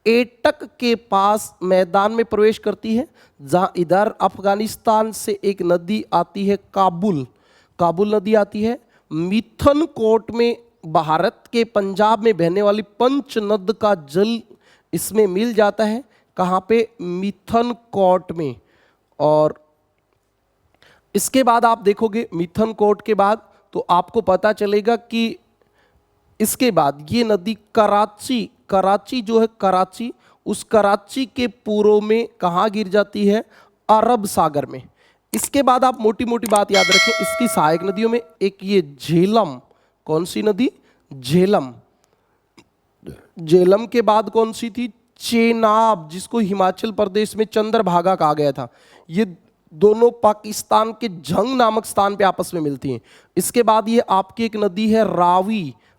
एटक के पास मैदान में प्रवेश करती है, जहाँ इधर अफगानिस्तान से एक नदी आती है, काबुल नदी आती है। मिथनकोट में भारत के पंजाब में बहने वाली पंचनद का जल इसमें मिल जाता है। कहाँ पे? मिथनकोट में। और इसके बाद आप देखोगे मिथनकोट के बाद तो आपको पता चलेगा कि इसके बाद ये नदी कराची जो है, कराची, उस कराची के पूर्व में कहाँ गिर जाती है? अरब सागर में। इसके बाद आप मोटी मोटी बात याद रखें, इसकी सहायक नदियों में एक ये झेलम। कौन सी नदी? झेलम। झेलम के बाद कौन सी थी? चेनाब, जिसको हिमाचल प्रदेश में चंद्रभागा कहा गया था। ये दोनों पाकिस्तान के झंग नामक स्थान पे आपस में मिलती हैं। इसके बाद ये आपकी एक नदी है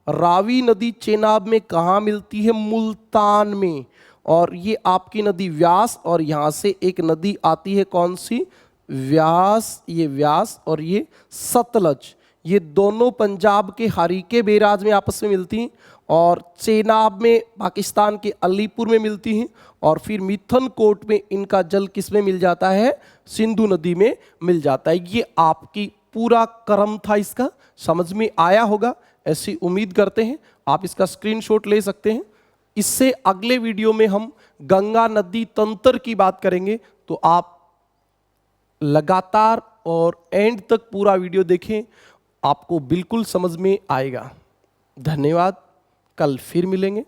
रावी नदी चेनाब में कहाँ मिलती है? मुल्तान में। और ये आपकी नदी व्यास, और यहाँ से एक नदी आती है, कौन सी? व्यास। ये व्यास और ये सतलज, ये दोनों पंजाब के हरीके बैराज में आपस में मिलती हैं और चेनाब में पाकिस्तान के अलीपुर में मिलती हैं। और फिर मिथनकोट में इनका जल किस में मिल जाता है? सिंधु नदी में मिल जाता है। ये आपकी पूरा क्रम था, इसका समझ में आया होगा ऐसी उम्मीद करते हैं। आप इसका स्क्रीनशॉट ले सकते हैं। इससे अगले वीडियो में हम गंगा नदी तंत्र की बात करेंगे, तो आप लगातार और एंड तक पूरा वीडियो देखें, आपको बिल्कुल समझ में आएगा। धन्यवाद, कल फिर मिलेंगे।